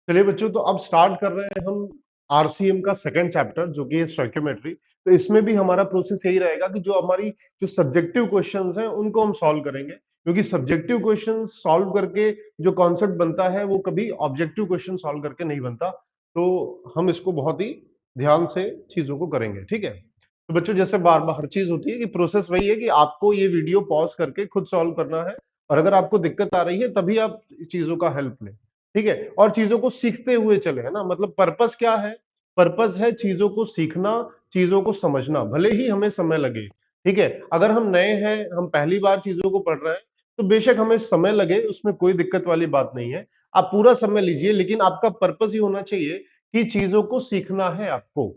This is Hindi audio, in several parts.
चलिए बच्चों, तो अब स्टार्ट कर रहे हैं हम आरसीएम का सेकंड चैप्टर जो कि है स्टोइकियोमेट्री। तो इसमें भी हमारा प्रोसेस यही रहेगा कि जो हमारी जो सब्जेक्टिव क्वेश्चंस हैं उनको हम सॉल्व करेंगे, क्योंकि सब्जेक्टिव क्वेश्चन सॉल्व करके जो कॉन्सेप्ट बनता है वो कभी ऑब्जेक्टिव क्वेश्चन सॉल्व करके नहीं बनता। तो हम इसको बहुत ही ध्यान से चीजों को करेंगे, ठीक है। तो बच्चों, जैसे बार बार हर चीज होती है कि प्रोसेस वही है कि आपको ये वीडियो पॉज करके खुद सॉल्व करना है, और अगर आपको दिक्कत आ रही है तभी आप चीजों का हेल्प लें, ठीक है। और चीजों को सीखते हुए चले, है ना। मतलब पर्पस क्या है? पर्पस है चीजों को सीखना, चीजों को समझना, भले ही हमें समय लगे, ठीक है। अगर हम नए हैं, हम पहली बार चीजों को पढ़ रहे हैं, तो बेशक हमें समय लगे, उसमें कोई दिक्कत वाली बात नहीं है। आप पूरा समय लीजिए, लेकिन आपका पर्पस ही होना चाहिए कि चीजों को सीखना है आपको।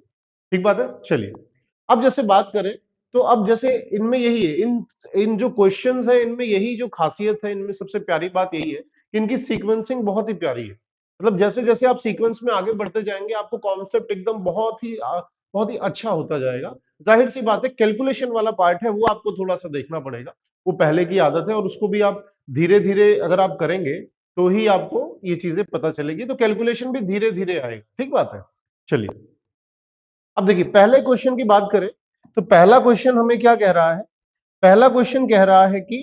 ठीक बात है। चलिए, अब जैसे बात करें, तो अब जैसे इनमें यही है, इन इन जो क्वेश्चंस है इनमें यही जो खासियत है, इनमें सबसे प्यारी बात यही है कि इनकी सीक्वेंसिंग बहुत ही प्यारी है। मतलब जैसे जैसे आप सीक्वेंस में आगे बढ़ते जाएंगे, आपको कॉन्सेप्ट एकदम बहुत ही अच्छा होता जाएगा। जाहिर सी बात है, कैलकुलेशन वाला पार्ट है वो आपको थोड़ा सा देखना पड़ेगा, वो पहले की आदत है, और उसको भी आप धीरे धीरे अगर आप करेंगे तो ही आपको ये चीजें पता चलेगी। तो कैलकुलेशन भी धीरे धीरे आएगा, ठीक बात है। चलिए, अब देखिए पहले क्वेश्चन की बात करें, तो पहला क्वेश्चन हमें क्या कह रहा है? पहला क्वेश्चन कह रहा है कि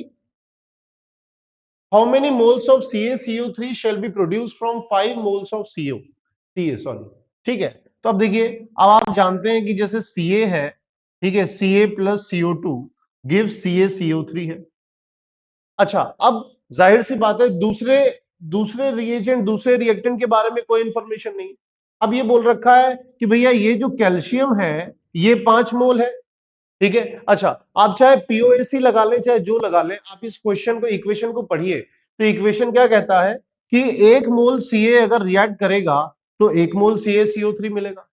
how many moles of CaCO3 shall be produced from 5 moles of Ca, sorry, ठीक है। तो अब देखिए, अब आप जानते हैं कि जैसे Ca है, ठीक है, Ca plus CO2 give CaCO3 है। अच्छा, अब जाहिर सी बात है, दूसरे दूसरे रिएजेंट, दूसरे रिएक्टेंट के बारे में कोई इंफॉर्मेशन नहीं। अब ये बोल रखा है कि भैया ये जो कैल्शियम है ये 5 मोल है, ठीक है। अच्छा, आप चाहे पीओएसी लगा लें चाहे जो लगा लें, आप इस क्वेश्चन को, इक्वेशन को पढ़िए। तो इक्वेशन क्या कहता है कि 1 मोल Ca अगर रिएक्ट करेगा तो 1 मोल CaCO3 मिलेगा।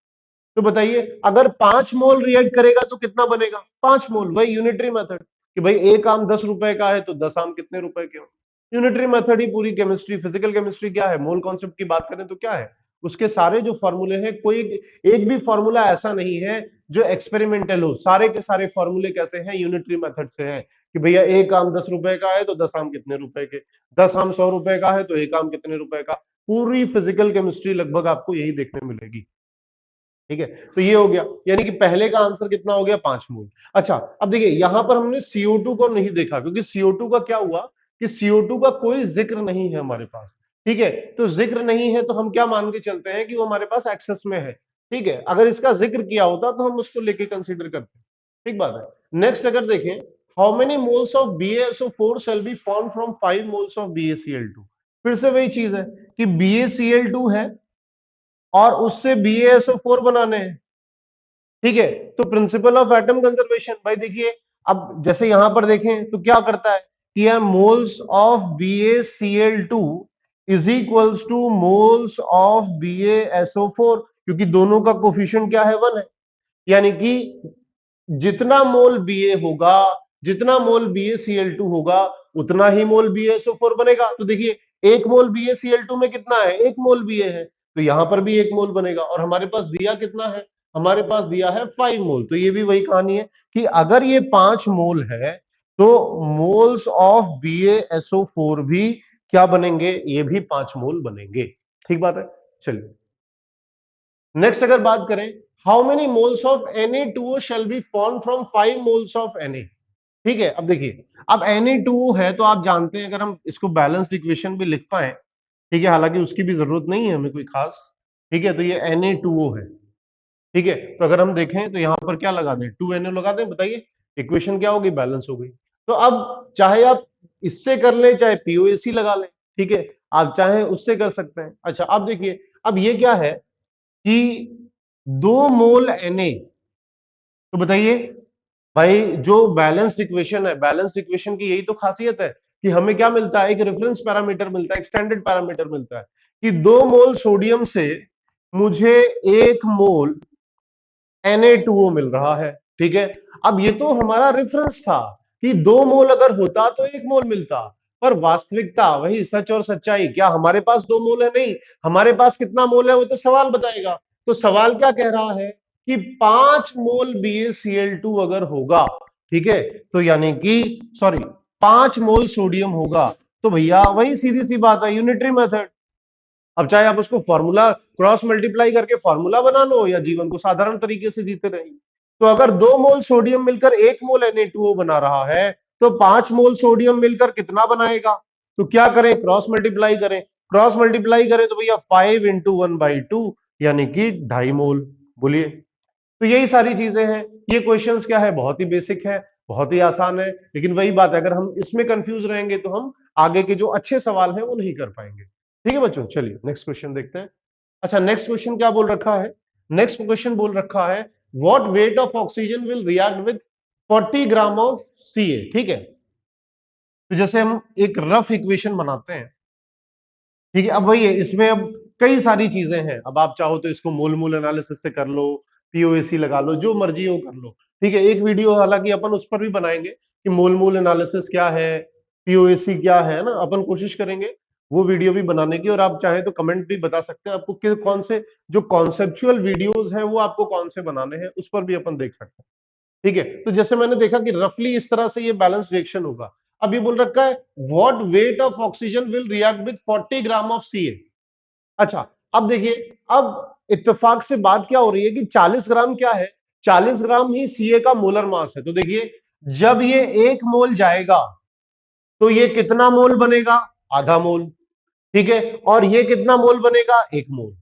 तो बताइए, अगर 5 मोल रिएक्ट करेगा तो कितना बनेगा? 5 मोल। वही यूनिटरी मेथड कि भाई एक आम 10 रुपए का है तो 10 आम कितने रुपए के हो। यूनिटरी मेथड ही पूरी केमिस्ट्री, फिजिकल केमिस्ट्री क्या है। मोल कॉन्सेप्ट की बात करें तो क्या है, उसके सारे जो फॉर्मूले हैं, कोई एक भी फॉर्मूला ऐसा नहीं है जो एक्सपेरिमेंटल हो। सारे के सारे फॉर्मूले कैसे हैं? यूनिटरी मेथड से हैं कि भैया एक आम 10 रुपए का है तो 10 आम कितने रुपए के, 10 आम 100 रुपए का है तो एक आम कितने रुपए का। पूरी फिजिकल केमिस्ट्री लगभग आपको यही देखने मिलेगी, ठीक है। तो ये हो गया, यानी कि पहले का आंसर कितना हो गया? 5 मोल। अच्छा, अब देखिए यहां पर हमने CO2 को नहीं देखा, क्योंकि CO2 का क्या हुआ कि CO2 का कोई जिक्र नहीं है हमारे पास, ठीक है। तो जिक्र नहीं है तो हम क्या मान के चलते हैं कि वो हमारे पास एक्सेस में है, ठीक है। अगर इसका जिक्र किया होता तो हम उसको लेके कंसीडर करते, ठीक बात है। नेक्स्ट अगर देखें, how many moles of BaSO4 shall be form from 5 moles of BaCl2। फिर से वही चीज है कि BaCl2 है और उससे BaSO4 बनाने हैं, ठीक है। तो प्रिंसिपल ऑफ एटम कंजर्वेशन, भाई देखिए, अब जैसे यहां पर देखें तो क्या करता है कि moles of BaCl2 is equals to moles of BaSO4, क्योंकि दोनों का कोफिशिएंट क्या है? 1 है। यानी कि जितना मोल Ba होगा, जितना मोल BaCl2 होगा, उतना ही मोल BaSO4 बनेगा। तो देखिए, 1 मोल BaCl2 में कितना है? 1 मोल Ba है, तो यहां पर भी 1 मोल बनेगा। और हमारे पास दिया कितना है? हमारे पास दिया है 5 मोल। तो ये भी वही कहानी है कि अगर ये 5 मोल है तो मोल्स ऑफ BaSO4 भी क्या बनेंगे? ये भी 5 मोल बनेंगे, ठीक बात है। चलिए, नेक्स्ट अगर बात करें, how many moles of Na2O shall be form from 5 moles of Na, ठीक है। अब देखिए, अब Na2O है तो आप जानते हैं, अगर हम इसको बैलेंस्ड इक्वेशन भी लिख पाए, ठीक है, हालांकि उसकी भी जरूरत नहीं है हमें कोई खास, ठीक है। तो ये Na2O है, ठीक है। तो अगर हम देखें तो यहां पर क्या लगा दें? 2Na लगा दें, बताइए इक्वेशन क्या होगी? बैलेंस हो गई। तो अब चाहे आप इससे कर लें चाहे पीओएसी लगा लें, ठीक है, आप चाहे उससे कर सकते हैं। अच्छा, अब देखिए, अब ये क्या है कि 2 मोल Na, तो बताइए भाई, जो बैलेंस्ड इक्वेशन है, बैलेंस्ड इक्वेशन की यही तो खासियत है कि हमें क्या मिलता है? एक रेफरेंस पैरामीटर मिलता है, एक स्टैंडर्ड पैरामीटर मिलता है कि 2 मोल सोडियम से मुझे 1 मोल Na2O मिल रहा है, ठीक है। अब ये तो हमारा रेफरेंस था कि 2 मोल अगर होता तो 1 मोल मिलता, पर वास्तविकता, वही सच और सच्चाई, क्या हमारे पास 2 मोल है? नहीं, हमारे पास कितना मोल है वो तो सवाल बताएगा। तो सवाल क्या कह रहा है कि 5 मोल BaCl2 अगर होगा, ठीक है, तो यानी कि, सॉरी, 5 मोल सोडियम होगा, तो भैया वही सीधी सी बात है, यूनिटरी मेथड, अब चाहे आप उसको फॉर्मूला क्रॉस मल्टीप्लाई करके फॉर्मूला बना लो या जीवन को साधारण तरीके से जीते रहेंगे। तो अगर 2 मोल सोडियम मिलकर 1 मोल Na2O बना रहा है तो 5 मोल सोडियम मिलकर कितना बनाएगा? तो क्या करें, क्रॉस मल्टीप्लाई करें। क्रॉस मल्टीप्लाई करें तो भैया 5 इंटू 1/2 यानी कि 2.5 मोल। बोलिए, तो यही सारी चीजें हैं। ये क्वेश्चंस क्या है, बहुत ही बेसिक है, बहुत ही आसान है, लेकिन वही बात है, अगर हम इसमें कंफ्यूज रहेंगे तो हम आगे के जो अच्छे सवाल हैं वो नहीं कर पाएंगे। ठीक है बच्चों, चलिए नेक्स्ट क्वेश्चन देखते हैं। अच्छा, नेक्स्ट क्वेश्चन क्या बोल रखा है? नेक्स्ट क्वेश्चन बोल रखा है what weight of oxygen will react with 40 gram of Ca। ठीक है, तो जैसे हम एक रफ इक्वेशन बनाते हैं, ठीक है, अब वही है, इसमें अब कई सारी चीजें हैं। अब आप चाहो तो इसको मोल मोल एनालिसिस से कर लो, पीओएसी लगा लो, जो मर्जी हो कर लो। ठीक है, एक वीडियो हालांकि अपन उस पर भी बनाएंगे कि मोल मोल एनालिसिस क्या है, पीओएसी क्या है ना, अपन कोशिश करेंगे वो वीडियो भी बनाने की। और आप चाहे तो कमेंट भी बता सकते हैं आपको कि कौन से जो कॉन्सेप्चुअल वीडियोज हैं वो आपको कौन से बनाने हैं, उस पर भी अपन देख सकते हैं। ठीक है, तो जैसे मैंने देखा कि रफली इस तरह से ये बैलेंस रिएक्शन होगा। अब ये बोल रखा है what weight of oxygen will react with 40 gram of Ca। अच्छा, अब देखिए, अब इत्तेफाक से बात क्या हो रही है कि 40 ग्राम क्या है, 40 ग्राम ही Ca का मोलर मास है। तो देखिए, जब ये 1 मोल जाएगा तो ये कितना मोल बनेगा? आधा मोल। ठीक है, और ये कितना मोल बनेगा? 1 मोल।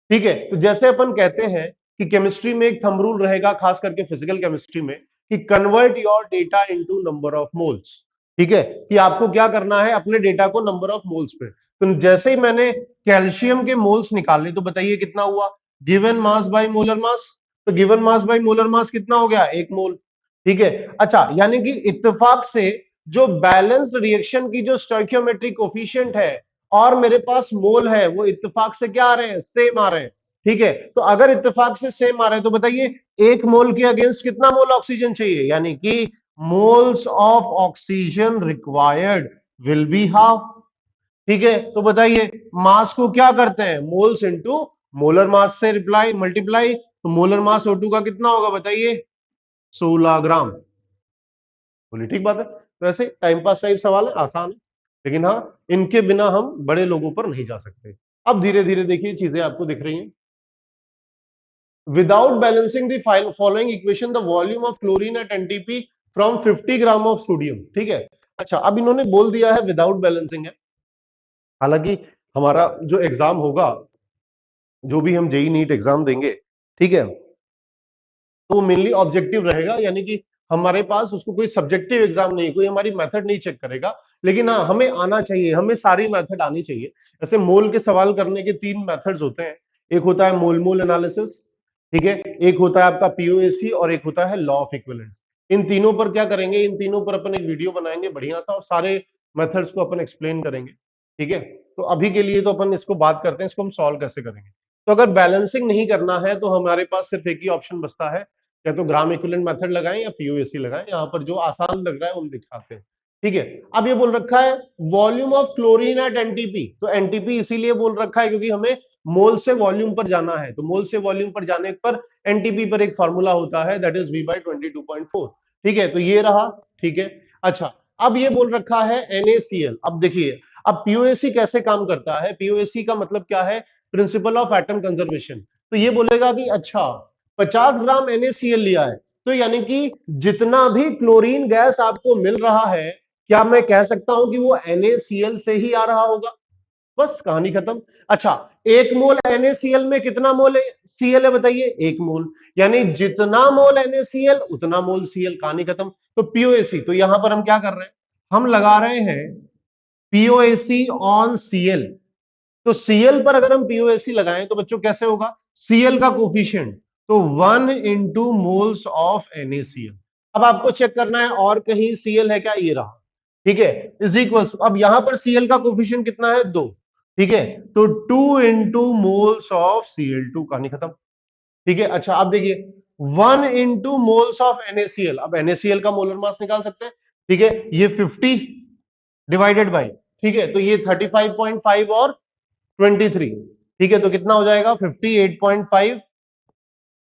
ठीक है, तो जैसे अपन कहते हैं कि केमिस्ट्री में एक थंब रूल रहेगा, खास करके फिजिकल केमिस्ट्री में, कि convert your data into number of moles. ठीक है, कि आपको क्या करना है, अपने डेटा को नंबर ऑफ मोल्स पे। तो जैसे ही मैंने कैल्शियम के मोल्स निकाले तो बताइए कितना हुआ, given mass by molar mass. तो given mass by molar mass कितना हो गया? 1 मोल। ठीक है, अच्छा, यानी कि इत्तेफाक से जो बैलेंस रिएक्शन की जो स्टोइकियोमेट्रिक कोफिशिएंट है और मेरे पास मोल है, वो इत्तेफाक से क्या आ रहे हैं? सेम आ रहे हैं। ठीक है, तो अगर इत्तेफाक से सेम आ रहे हैं तो बताइए 1 मोल के अगेंस्ट कितना मोल ऑक्सीजन चाहिए, यानी कि moles of oxygen required will be half. ठीक है, तो बताइए मास को क्या करते हैं? मोल्स इंटू मोलर मास से रिप्लाई मल्टीप्लाई। तो मोलर मास O2 का कितना होगा बताइए? 16 ग्राम। बोलिए, ठीक बात है। तो ऐसे टाइम पास टाइप सवाल है, आसान है, लेकिन हाँ, इनके बिना हम बड़े लोगों पर नहीं जा सकते। अब धीरे धीरे देखिए चीजें आपको दिख रही हैं। Without balancing the following equation the volume of chlorine at NTP from 50 gram of sodium. ठीक है, अच्छा, अब इन्होंने बोल दिया है विदाउट बैलेंसिंग है। हालांकि हमारा जो एग्जाम होगा, जो भी हम जेई नीट एग्जाम देंगे, ठीक है, तो वो मेनली ऑब्जेक्टिव रहेगा, यानी कि हमारे पास उसको कोई सब्जेक्टिव एग्जाम नहीं, कोई हमारी मेथड नहीं चेक करेगा, लेकिन हाँ, हमें आना चाहिए, हमें सारी मेथड आनी चाहिए। जैसे मोल के सवाल करने के 3 मेथड्स होते हैं, एक होता है मोल मोल एनालिसिस, ठीक है, एक होता है आपका पीओएसी और एक होता है लॉ ऑफ इक्विवेलेंस। इन तीनों पर क्या करेंगे, इन तीनों पर अपन एक वीडियो बनाएंगे बढ़िया सा और सारे मेथड्स को अपन एक्सप्लेन करेंगे। ठीक है, तो अभी के लिए तो अपन इसको बात करते हैं, इसको हम सॉल्व कैसे करेंगे। तो अगर बैलेंसिंग नहीं करना है तो हमारे पास सिर्फ एक ही ऑप्शन बचता है, या तो ग्राम इक्विवेलेंट मेथड लगाएं या पीओएसी लगाएं। यहाँ पर जो आसान लग रहा है हम दिखाते हैं। ठीक है, अब ये बोल रखा है volume of chlorine at NTP. तो एनटीपी इसीलिए बोल रखा है क्योंकि हमें मोल से वॉल्यूम पर जाना है। तो मोल से वॉल्यूम पर जाने पर एनटीपी पर एक फॉर्मूला होता है, दैट इज V/22.4। ठीक है, तो ये रहा। ठीक है, अच्छा, अब ये बोल रखा है NaCl। अब देखिए, अब पीओएसी कैसे काम करता है, पीओएसी का मतलब क्या है, प्रिंसिपल ऑफ एटम कंजर्वेशन। तो ये बोलेगा कि अच्छा, 50 ग्राम NaCl लिया है, तो यानी कि जितना भी क्लोरीन गैस आपको मिल रहा है, क्या मैं कह सकता हूं कि वो NaCl से ही आ रहा होगा? बस कहानी खत्म। अच्छा, 1 मोल NaCl में कितना मोल है Cl है बताइए? 1 मोल, यानी जितना मोल NaCl उतना मोल Cl, कहानी खत्म। तो पीओएसी, तो यहां पर हम क्या कर रहे हैं, हम लगा रहे हैं पीओएसी ऑन Cl। तो Cl पर अगर हम पीओएसी लगाएं तो बच्चों कैसे होगा, Cl का कोफिशिएंट, तो 1 इंटू मोल्स ऑफ NaCl। अब आपको चेक करना है और कहीं Cl है क्या, ये रहा। ठीक है, इज इक्वल्स, अब यहां पर Cl का कोफिशिएंट कितना है? 2। ठीक है, तो 2 इंटू मोल्स ऑफ Cl2, कहानी खत्म। ठीक है, अच्छा, अब देखिए 1 इंटू मोल्स ऑफ NaCl। अब NaCl का मोलर मास निकाल सकते हैं। ठीक है, ये 50 डिवाइडेड बाई, ठीक है, तो ये 35.5 और 23। ठीक है, तो कितना हो जाएगा, 58.5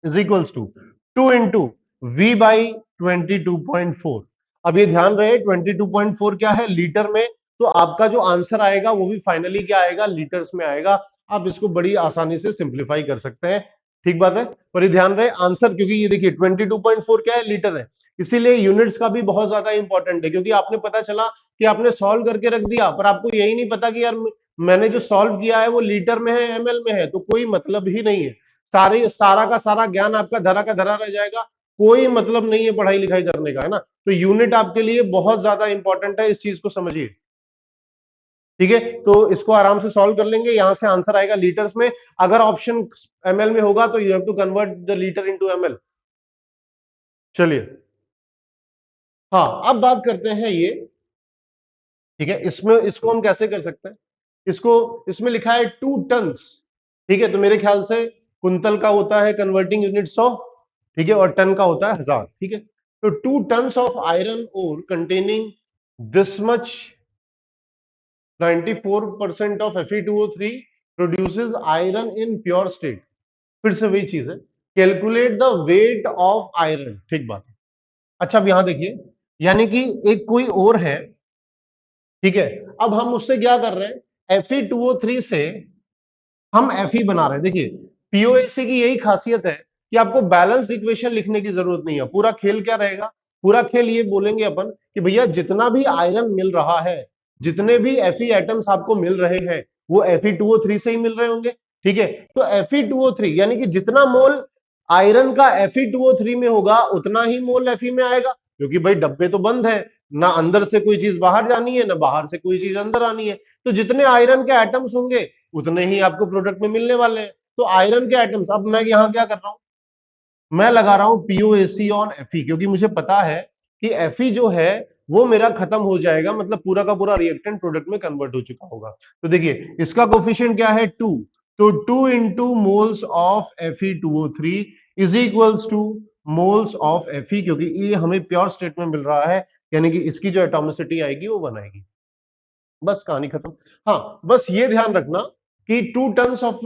is equals to 2 into V/22.4। अब ये ध्यान रहे 22.4 क्या है, लीटर में। तो आपका जो आंसर आएगा वो भी फाइनली क्या आएगा, लीटर्स में आएगा। आप इसको बड़ी आसानी से सिंप्लीफाई कर सकते हैं। ठीक बात है, पर ये ध्यान रहे आंसर, क्योंकि ये देखिए 22.4 क्या है, लीटर है, इसीलिए यूनिट्स का भी बहुत ज्यादा इंपॉर्टेंट है, क्योंकि आपने पता चला कि आपने सॉल्व करके रख दिया पर आपको यही नहीं पता कि यार मैंने जो सॉल्व किया है वो लीटर में है एमएल में है, तो कोई मतलब ही नहीं है, सारा का सारा ज्ञान आपका धरा का धरा रह जाएगा, कोई मतलब नहीं है पढ़ाई लिखाई करने का, है ना। तो यूनिट आपके लिए बहुत ज्यादा इंपॉर्टेंट है, इस चीज को समझिए। ठीक है, तो इसको आराम से सॉल्व कर लेंगे, यहां से आंसर आएगा लीटर्स में, अगर ऑप्शन एमएल में होगा तो you have to convert the litre into ml. चलिए, हाँ अब बात करते हैं ये, ठीक है, इसमें इसको हम कैसे कर सकते हैं, इसको, इसमें लिखा है 2 टन्स, ठीक है, तो मेरे ख्याल से कुंतल का होता है कन्वर्टिंग यूनिट 100, ठीक है, और टन का होता है 1000, ठीक है, तो 2 tons of iron ore containing this much 94% of Fe2O3 produces iron in pure state। फिर से वही चीज है, calculate the weight of iron, ठीक बात है। अच्छा अब यहां देखिए, यानी कि एक कोई और है, ठीक है, अब हम उससे क्या कर रहे हैं, Fe2O3 से हम Fe बना रहे हैं। देखिए पीओएसी की यही खासियत है कि आपको बैलेंस इक्वेशन लिखने की जरूरत नहीं है, पूरा खेल क्या रहेगा, पूरा खेल ये बोलेंगे अपन कि भैया जितना भी आयरन मिल रहा है, जितने भी Fe एटम्स आपको मिल रहे हैं वो Fe2O3 से ही मिल रहे होंगे, ठीक है, तो Fe2O3 यानी कि जितना मोल आयरन का Fe2O3 में होगा उतना ही मोल Fe में आएगा, क्योंकि भाई डब्बे तो बंद है, ना अंदर से कोई चीज बाहर जानी है ना बाहर से कोई चीज अंदर आनी है, तो जितने आयरन के एटम्स होंगे उतने ही आपको प्रोडक्ट में मिलने वाले हैं। तो आयरन के एटम्स, अब मैं यहां क्या कर रहा हूं, मैं लगा रहा हूं पीओएसी ऑन Fe, क्योंकि मुझे पता है कि Fe जो है वो मेरा खत्म हो जाएगा, मतलब पूरा का पूरा रिएक्टेंट प्रोडक्ट में कन्वर्ट हो चुका होगा। तो देखिए इसका कोफिशिएंट क्या है 2, तो 2 into moles of Fe2O3 is equals to moles of Fe, क्योंकि ये हमें प्योर स्टेट में मिल रहा है, यानी कि इसकी जो एटॉमिसिटी आएगी वो 1 आएगी, बस कहानी खत्म। हाँ बस ये ध्यान रखना कि 2 tons of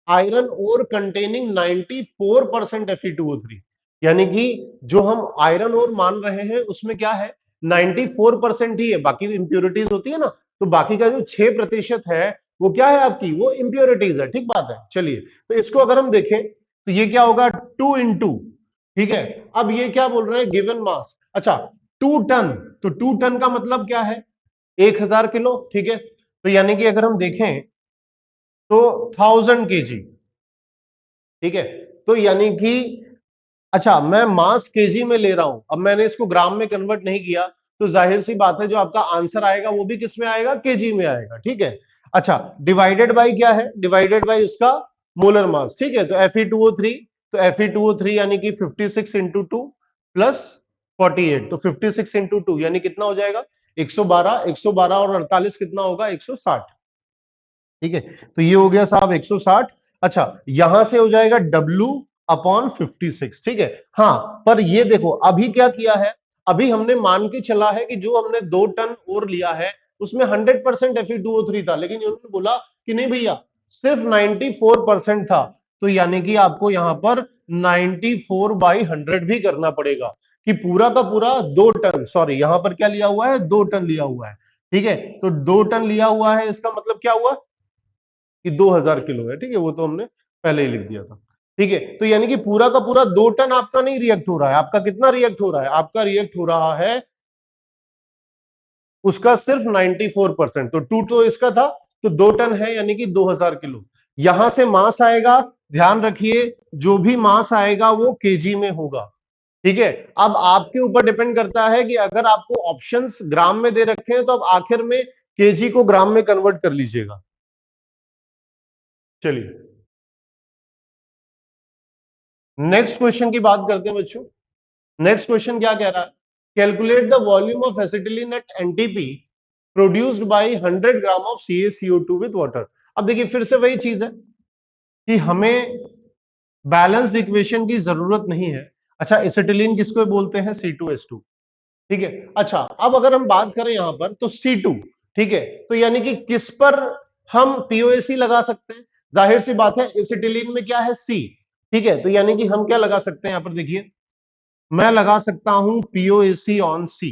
iron ore containing 94% Fe2O3, यानी कि जो हम आयरन ओर मान रहे हैं उसमें क्या है 94% ही है, बाकी इंप्योरिटीज होती है ना, तो बाकी का जो 6% है वो क्या है आपकी, वो इंप्योरिटीज है, ठीक बात है। चलिए तो इसको अगर हम देखें तो ये क्या होगा 2 इंटू, ठीक है, अब ये क्या बोल रहे हैं गिवन मास, अच्छा 2 टन, तो 2 टन का मतलब क्या है 1000 किलो, ठीक है, तो यानी कि अगर हम देखें तो 1000 kg, ठीक है, तो यानी कि अच्छा मैं मास केजी में ले रहा हूं, अब मैंने इसको ग्राम में कन्वर्ट नहीं किया, तो जाहिर सी बात है जो आपका आंसर आएगा वो भी किस में आएगा, केजी में आएगा, ठीक है। अच्छा डिवाइडेड बाय क्या है, डिवाइडेड बाय इसका मोलर मास, ठीक है, तो Fe2O3, तो Fe2O3 यानी कि 56 इंटू 2 प्लस 48, तो 56 इंटू 2 यानी कितना हो जाएगा 112, 112 और 48 कितना होगा 160, ठीक है, तो ये हो गया साहब 160। अच्छा यहां से हो जाएगा W अपॉन 56, ठीक है, हाँ पर ये देखो अभी क्या किया है, अभी हमने मान के चला है कि जो हमने 2 टन और लिया है उसमें 100% Fe2O3 था, लेकिन उन्होंने बोला कि नहीं भैया सिर्फ 94% था, तो यानी कि आपको यहां पर 94/100 भी करना पड़ेगा कि पूरा का पूरा 2 टन, सॉरी यहां पर क्या लिया हुआ है 2 टन लिया हुआ है, ठीक है, तो 2 टन लिया हुआ है, इसका मतलब क्या हुआ कि 2000 किलो है, ठीक है, वो तो हमने पहले ही लिख दिया था, ठीक है, तो यानी कि पूरा का पूरा 2 टन आपका नहीं रिएक्ट हो रहा है, आपका कितना रिएक्ट हो रहा है, आपका रिएक्ट हो रहा है उसका सिर्फ 94%, तो 2 तो इसका था, तो 2 टन है यानी कि 2000 किलो। यहां से मास आएगा, ध्यान रखिए जो भी मास आएगा वो केजी में होगा, ठीक है, अब आपके ऊपर डिपेंड करता है कि अगर आपको ऑप्शंस ग्राम में दे रखे हैं तो अब आखिर में केजी को ग्राम में कन्वर्ट कर लीजिएगा। चलिए नेक्स्ट क्वेश्चन की बात करते हैं बच्चों। नेक्स्ट क्वेश्चन क्या कह रहा है, calculate the volume of acetylene at NTP produced by 100 gram of CaCO2 with water. अब देखिए फिर से वही चीज है कि हमें बैलेंस्ड इक्वेशन की जरूरत नहीं है। अच्छा एसिटिलीन किसको बोलते हैं C2H2, ठीक है, अच्छा अब अगर हम बात करें यहां पर तो C2, ठीक है, तो यानी कि किस पर हम POAC लगा सकते हैं, जाहिर सी बात है एसिटिलीन में क्या है C, ठीक है, तो यानी कि हम क्या लगा सकते हैं यहां पर देखिए, मैं लगा सकता हूं POAC ऑन C।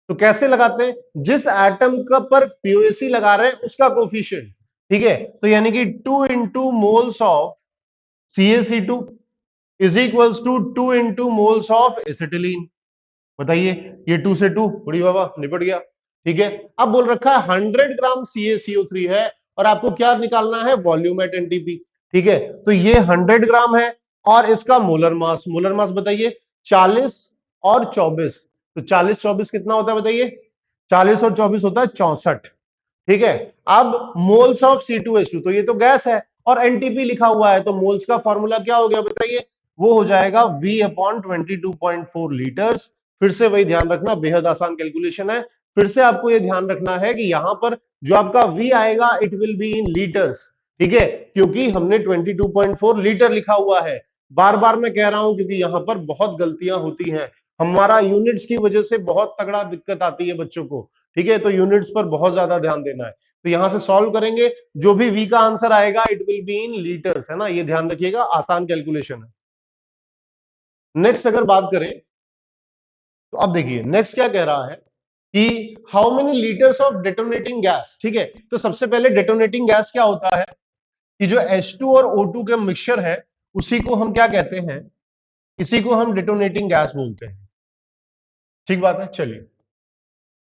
तो कैसे लगाते हैं, जिस एटम का पर POAC लगा रहे हैं उसका कोफिशिएंट, ठीक है, तो यानी कि 2 into moles of CaC2 is equals to 2 into moles of acetylene. बताइए, ये 2 से 2 बड़ी बाबा निपट गया। ठीक है, अब बोल रखा है 100 ग्राम CaCO3 है और आपको क्या निकालना है, वॉल्यूम एट एनटीपी। ठीक है, तो ये 100 ग्राम है और इसका मोलर मास बताइए 40 और 24। तो 40 24 कितना होता है बताइए, 40 और 24 होता है 64। ठीक है, अब मोल्स ऑफ C2H2, तो ये तो गैस है और एनटीपी लिखा हुआ है, तो मोल्स का फॉर्मूला क्या हो गया बताइए, वो हो जाएगा V/22.4 लीटर्स। फिर से वही ध्यान रखना, बेहद आसान कैलकुलेशन है। फिर से आपको ये ध्यान रखना है कि यहां पर जो आपका V आएगा it will be in litres. ठीक है, क्योंकि हमने 22.4 लीटर लिखा हुआ है। बार बार मैं कह रहा हूं क्योंकि यहां पर बहुत गलतियां होती हैं, हमारा यूनिट्स की वजह से बहुत तगड़ा दिक्कत आती है बच्चों को। ठीक है, तो यूनिट्स पर बहुत ज्यादा ध्यान देना है। तो यहां से सॉल्व करेंगे, जो भी V का आंसर आएगा it will be in litres, है ना, ये ध्यान रखिएगा, आसान कैलकुलेशन है। नेक्स्ट अगर बात करें तो अब देखिए नेक्स्ट क्या कह रहा है कि how many litres of detonating gas. ठीक है, तो सबसे पहले डेटोनेटिंग गैस क्या होता है कि जो H2 और O2 का मिक्सचर है उसी को हम क्या कहते हैं, इसी को हम डेटोनेटिंग गैस बोलते हैं। ठीक बात है, चलिए।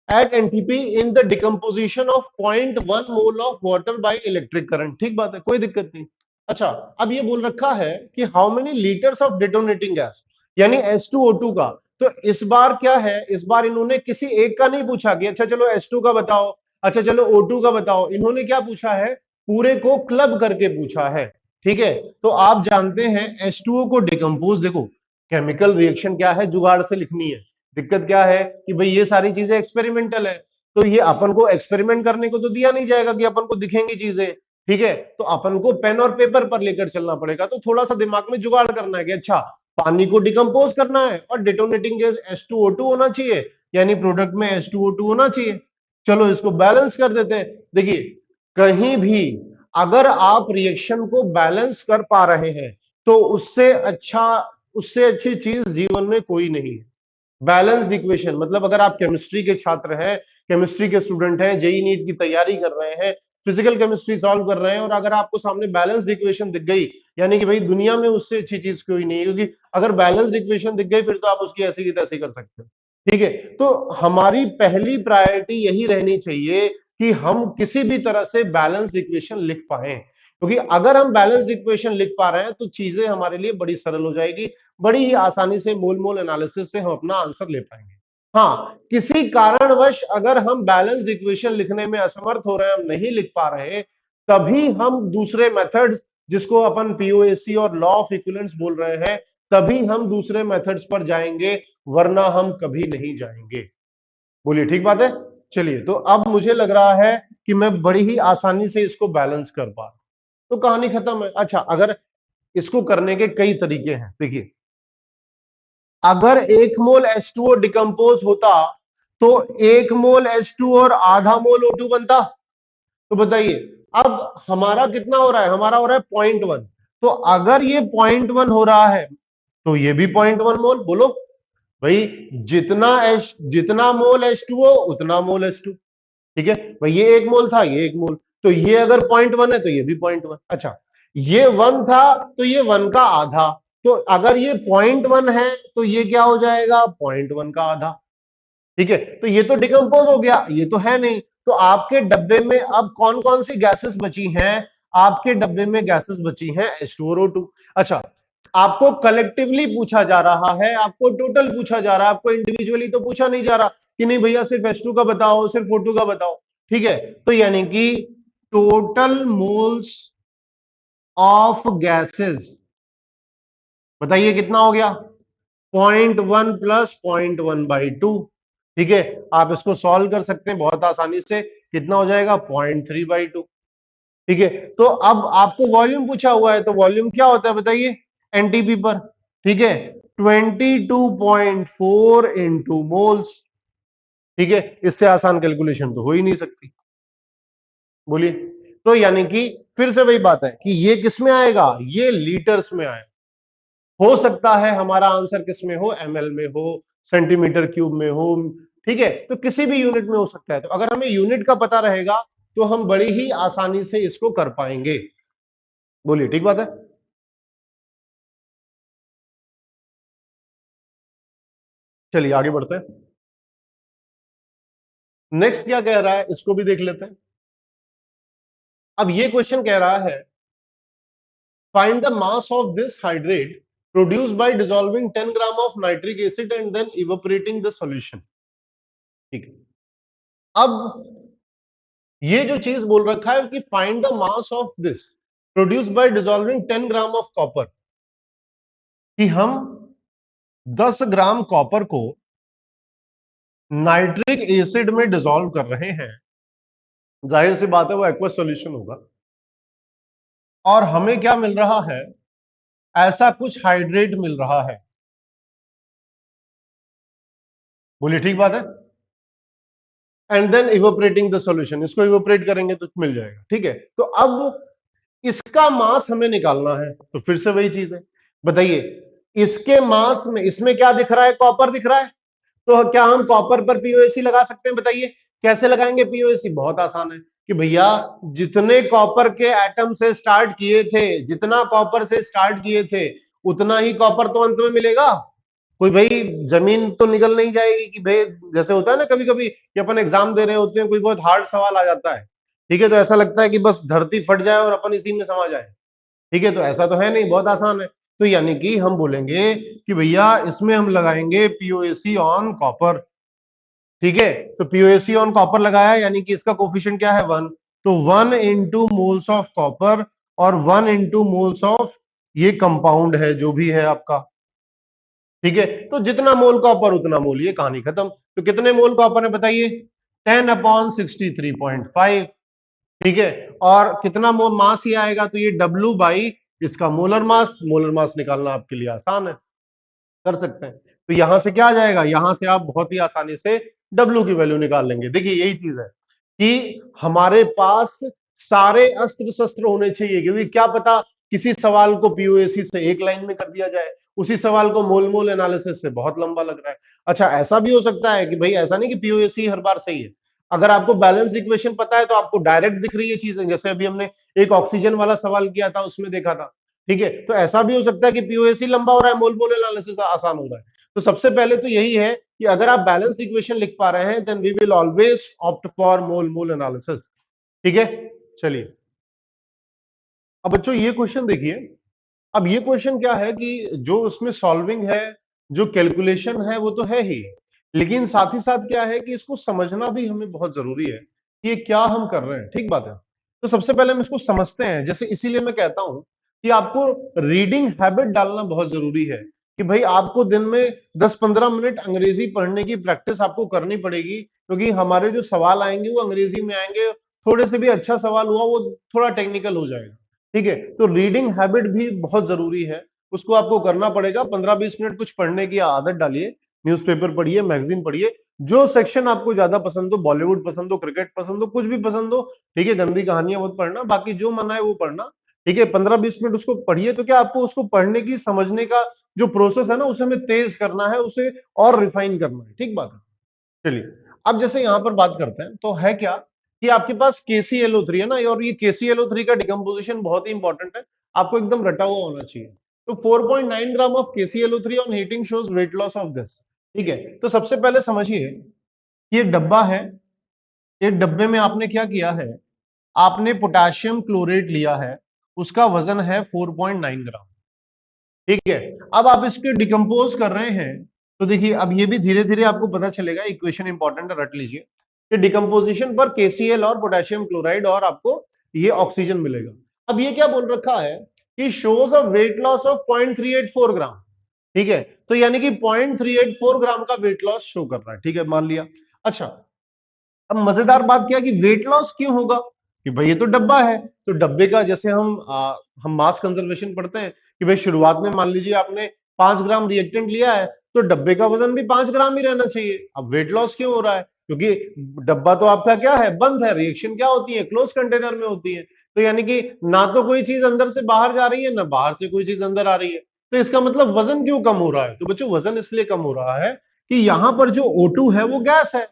At NTP in the decomposition of 0.1 mole of water by electric current. ठीक बात है, कोई दिक्कत नहीं। अच्छा, अब ये बोल रखा है कि how many litres of detonating gas, यानी H2O2 का। तो इस बार क्या है, इस बार इन्होंने किसी एक का नहीं पूछा कि अच्छा चलो H2 का बताओ, अच्छा चलो O2 का बताओ, इन्होंने क्या पूछा है, पूरे को क्लब करके पूछा है। ठीक है, तो आप जानते हैं H2O को डिकम्पोज, देखो केमिकल रिएक्शन क्या है, जुगाड़ से लिखनी है। दिक्कत क्या है कि भाई ये सारी चीजें एक्सपेरिमेंटल है, तो ये अपन को एक्सपेरिमेंट करने को तो दिया नहीं जाएगा कि अपन को दिखेंगी चीजें। ठीक है, तो अपन को पेन और पेपर पर लेकर चलना पड़ेगा, तो थोड़ा सा दिमाग में जुगाड़ करना है कि अच्छा पानी को डिकम्पोज करना है और डिटोनेटिंग गैस H2O2 होना चाहिए, यानी प्रोडक्ट में H2O2 होना चाहिए। चलो इसको बैलेंस कर देते हैं। देखिए कहीं भी अगर आप रिएक्शन को बैलेंस कर पा रहे हैं तो उससे अच्छी चीज जीवन में कोई नहीं है। बैलेंस्ड इक्वेशन मतलब अगर आप केमिस्ट्री के छात्र हैं, केमिस्ट्री के स्टूडेंट हैं, जेई नीट की तैयारी कर रहे हैं, फिजिकल केमिस्ट्री सॉल्व कर रहे हैं और अगर आपको सामने बैलेंस्ड इक्वेशन दिख गई, यानी कि भाई दुनिया में उससे अच्छी चीज कोई नहीं है, क्योंकि अगर बैलेंस्ड इक्वेशन दिख गई फिर तो आप उसकी ऐसी की तैसी कर सकते हो। ठीक है, तो हमारी पहली प्रायोरिटी यही रहनी चाहिए कि हम किसी भी तरह से बैलेंस्ड इक्वेशन लिख पाए, क्योंकि अगर हम बैलेंस्ड इक्वेशन लिख पा रहे हैं तो चीजें हमारे लिए बड़ी सरल हो जाएगी, बड़ी ही आसानी से मोल मोल एनालिसिस से हम अपना आंसर ले पाएंगे। हाँ, किसी कारणवश अगर हम बैलेंस्ड इक्वेशन लिखने में असमर्थ हो रहे हैं, हम नहीं लिख पा रहे, तभी हम दूसरे मेथड्स, जिसको अपन पीओएसी और लॉ ऑफ इक्विवेलेंस बोल रहे हैं, तभी हम दूसरे मेथड्स पर जाएंगे, वरना हम कभी नहीं जाएंगे। बोलिए ठीक बात है। चलिए, तो अब मुझे लग रहा है कि मैं बड़ी ही आसानी से इसको बैलेंस कर पा रहा हूं, तो कहानी खत्म है। अच्छा, अगर इसको करने के कई तरीके हैं, देखिए अगर 1 मोल H2O डिकम्पोज होता तो 1 मोल H2 और आधा मोल O2 बनता। तो बताइए अब हमारा कितना हो रहा है, हमारा हो रहा है 0.1। तो अगर ये 0.1 हो रहा है तो ये भी 0.1 मोल। बोलो भाई, जितना मोल H2O उतना मोल H2। ठीक है भाई, ये 1 मोल था, ये 1 मोल, तो ये अगर 0.1 है तो ये भी 0.1। अच्छा, ये 1 था तो ये 1 का आधा, तो अगर ये 0.1 है तो ये क्या हो जाएगा, 0.1 का आधा। ठीक है, तो ये तो डिकम्पोज हो गया, ये तो है नहीं। तो आपके डब्बे में अब कौन कौन सी गैसेस बची हैं, आपके डब्बे में गैसेस बची हैं H2 और O2। अच्छा, आपको कलेक्टिवली पूछा जा रहा है, आपको टोटल पूछा जा रहा है, आपको इंडिविजुअली तो पूछा नहीं जा रहा कि नहीं भैया सिर्फ H2 का बताओ, सिर्फ O2 का बताओ। ठीक है, तो यानी कि टोटल मोल्स ऑफ गैसेस बताइए कितना हो गया, 0.1 प्लस 0.1/2। ठीक है, आप इसको सॉल्व कर सकते हैं बहुत आसानी से, कितना हो जाएगा 0.3/2। ठीक है, तो अब आपको वॉल्यूम पूछा हुआ है, तो वॉल्यूम क्या होता है बताइए एनटीपी पर। ठीक है, 22.4 इंटू मोल्स। ठीक है, इससे आसान कैलकुलेशन तो हो ही नहीं सकती। बोलिए, तो यानी कि फिर से वही बात है कि ये किस में आएगा, ये लीटर्स में आएगा। हो सकता है हमारा आंसर किस में हो, एमएल में हो, सेंटीमीटर क्यूब में हो। ठीक है, तो किसी भी यूनिट में हो सकता है। तो अगर हमें यूनिट का पता रहेगा तो हम बड़ी ही आसानी से इसको कर पाएंगे। बोलिए, ठीक बात है? चलिए आगे बढ़ते हैं। नेक्स्ट क्या कह रहा है, इसको भी देख लेते हैं। अब ये क्वेश्चन कह रहा है, find the mass of this hydrate produced by dissolving 10 gram of nitric acid and then evaporating the solution. ठीक है, अब ये जो चीज बोल रखा है कि find the mass of this produced by dissolving 10 gram of copper, कि हम 10 ग्राम कॉपर को नाइट्रिक एसिड में डिसॉल्व कर रहे हैं, जाहिर सी बात है वो एक्वस सॉल्यूशन होगा, और हमें क्या मिल रहा है, ऐसा कुछ हाइड्रेट मिल रहा है। बोलिए, ठीक बात है? And then evaporating the solution, इसको इवेपोरेट करेंगे तो मिल जाएगा। ठीक है, तो अब इसका मास हमें निकालना है, तो फिर से वही चीज है। बताइए, इसके मास में, इसमें क्या दिख रहा है, कॉपर दिख रहा है, तो क्या हम कॉपर पर पीओएसी लगा सकते हैं? बताइए कैसे लगाएंगे पीओएसी? बहुत आसान है कि भैया जितने कॉपर के एटम से स्टार्ट किए थे, जितना कॉपर से स्टार्ट किए थे, उतना ही कॉपर तो अंत में मिलेगा। कोई भाई जमीन तो निकल नहीं जाएगी कि भाई, जैसे होता है ना कभी कभी कि अपन एग्जाम दे रहे होते हैं, कोई बहुत हार्ड सवाल आ जाता है, ठीक है, तो ऐसा लगता है कि बस धरती फट जाए और अपन इसी में समा जाए। ठीक है, तो ऐसा तो है नहीं, बहुत आसान है। तो यानी कि हम बोलेंगे कि भैया इसमें हम लगाएंगे पीओएसी ऑन कॉपर। ठीक है, तो पीओएसी ऑन कॉपर लगाया, यानी कि इसका कोफिशिएंट क्या है, 1। तो 1 इंटू मोल्स ऑफ कॉपर और 1 इंटू मोल्स ऑफ ये कंपाउंड है जो भी है आपका। ठीक है, तो जितना मोल कॉपर उतना मोल, ये कहानी खत्म। तो कितने मोल कॉपर है बताइए, 10/63.5। ठीक है, और कितना मोल मास ही आएगा, तो ये W बाई इसका मोलर मास निकालना आपके लिए आसान है, कर सकते हैं। तो यहां से क्या आ जाएगा, यहां से आप बहुत ही आसानी से W की वैल्यू निकाल लेंगे। देखिए यही चीज है कि हमारे पास सारे अस्त्र शस्त्र होने चाहिए, क्योंकि क्या पता किसी सवाल को पीओएसी से एक लाइन में कर दिया जाए, उसी सवाल को मोल मोल एनालिसिस से बहुत लंबा लग रहा है। अच्छा, ऐसा भी हो सकता है कि भाई ऐसा नहीं कि पीओएसी हर बार सही है, अगर आपको बैलेंस इक्वेशन पता है तो आपको डायरेक्ट दिख रही है चीजें, जैसे अभी हमने एक ऑक्सीजन वाला सवाल किया था उसमें देखा था। ठीक है, तो ऐसा भी हो सकता है कि पीओएसी लंबा हो रहा है, मोल मोल एनालिसिस आसान हो रहा है। तो सबसे पहले तो यही है कि अगर आप बैलेंस इक्वेशन लिख पा रहे हैं, then we will always opt for mole mole analysis. ठीक है, चलिए अब बच्चों ये क्वेश्चन देखिए। अब ये क्वेश्चन क्या है कि जो उसमें सॉल्विंग है, जो कैलकुलेशन है वो तो है ही, लेकिन साथ ही साथ क्या है कि इसको समझना भी हमें बहुत जरूरी है कि ये क्या हम कर रहे हैं। ठीक बात है, तो सबसे पहले हम इसको समझते हैं। जैसे इसीलिए मैं कहता हूं कि आपको रीडिंग हैबिट डालना बहुत जरूरी है, कि भाई आपको दिन में 10-15 मिनट अंग्रेजी पढ़ने की प्रैक्टिस आपको करनी पड़ेगी, क्योंकि हमारे जो सवाल आएंगे वो अंग्रेजी में आएंगे। थोड़े से भी अच्छा सवाल हुआ वो थोड़ा टेक्निकल हो जाएगा। ठीक है, तो रीडिंग हैबिट भी बहुत जरूरी है, उसको आपको करना पड़ेगा। 15-20 मिनट कुछ पढ़ने की आदत डालिए, न्यूज़पेपर पढ़िए, मैगजीन पढ़िए, जो सेक्शन आपको ज्यादा पसंद हो, बॉलीवुड पसंद हो, क्रिकेट पसंद हो, कुछ भी पसंद हो। ठीक है, गंदी कहानियां मत पढ़ना, बाकी जो मना है वो पढ़ना। ठीक है, 15-20 मिनट उसको पढ़िए, तो क्या आपको उसको पढ़ने की, समझने का जो प्रोसेस है ना, उसे हमें तेज करना है, उसे और रिफाइन करना है। ठीक बात है, चलिए अब जैसे यहां पर बात करते हैं, तो है क्या कि आपके पास KClO3 है ना, और ये KClO3 का डिकम्पोजिशन बहुत ही इंपॉर्टेंट है, आपको एकदम रटा हुआ होना चाहिए। तो 4.9 gram of KClO3 on heating shows weight loss of this. ठीक है, तो सबसे पहले समझिए, ये डब्बा है, ये डब्बे में आपने क्या किया है, आपने पोटेशियम क्लोरेट लिया है, उसका वजन है 4.9 ग्राम। ठीक है, अब आप इसके डिकम्पोज कर रहे हैं, तो देखिए अब ये भी धीरे धीरे आपको पता चलेगा, इक्वेशन इंपॉर्टेंट है, रट लीजिए कि डिकम्पोजिशन पर KCl और पोटेशियम क्लोराइड और आपको ये ऑक्सीजन मिलेगा। अब ये क्या बोल रखा है कि shows a weight loss of 0.384 ग्राम। ठीक है, तो यानी कि 0.384 ग्राम का वेट लॉस शो कर रहा है। ठीक है, मान लिया। अच्छा, अब मजेदार बात क्या है कि वेट लॉस क्यों होगा, कि भाई ये तो डब्बा है, तो डब्बे का जैसे हम मास कंजर्वेशन पढ़ते हैं कि भाई शुरुआत में मान लीजिए आपने 5 ग्राम रिएक्टेंट लिया है, तो डब्बे का वजन भी 5 ग्राम ही रहना चाहिए। अब वेट लॉस क्यों हो रहा है, क्योंकि डब्बा तो आपका क्या है, बंद है, रिएक्शन क्या होती है, क्लोज कंटेनर में होती है। तो यानी कि ना तो कोई चीज अंदर से बाहर जा रही है, ना बाहर से कोई चीज अंदर आ रही है। तो इसका मतलब वजन क्यों कम हो रहा है, तो बच्चों वजन इसलिए कम हो रहा है कि यहां पर जो O2 है वो गैस है।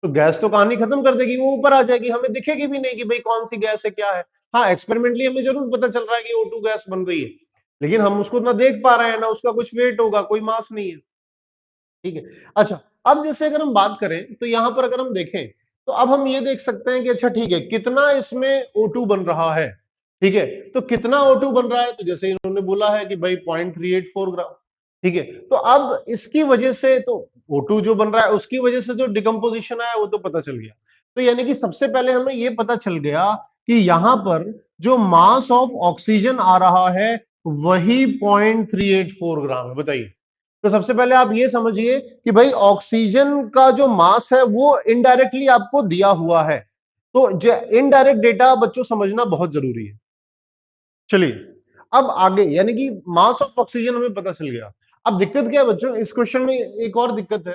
तो गैस तो कहानी खत्म कर देगी, वो ऊपर आ जाएगी, हमें दिखेगी भी नहीं कि भाई कौन सी गैस है क्या है। हाँ, एक्सपेरिमेंटली हमें जरूर पता चल रहा है कि O2 गैस बन रही है, लेकिन हम उसको ना देख पा रहे हैं, ना उसका कुछ वेट होगा, कोई मास नहीं है। ठीक है। अच्छा, अब जैसे अगर हम बात करें तो यहां पर अगर हम देखें तो अब हम ये देख सकते हैं कि अच्छा ठीक है, कितना इसमें O2 बन रहा है। ठीक है, तो कितना O2 बन रहा है, तो जैसे इन्होंने बोला है कि भाई 0.384 ग्राम। ठीक है, तो अब इसकी वजह से तो O2 जो बन रहा है उसकी वजह से जो डिकम्पोजिशन आया वो तो पता चल गया। तो यानी कि सबसे पहले हमें ये पता चल गया कि यहां पर जो मास ऑफ ऑक्सीजन आ रहा है वही 0.384 ग्राम है। बताइए, तो सबसे पहले आप ये समझिए कि भाई ऑक्सीजन का जो मास है वो इनडायरेक्टली आपको दिया हुआ है। तो इनडायरेक्ट डेटा बच्चों समझना बहुत जरूरी है। चलिए, अब आगे यानी कि मास ऑफ ऑक्सीजन हमें पता चल गया। अब दिक्कत क्या है बच्चों, इस क्वेश्चन में एक और दिक्कत है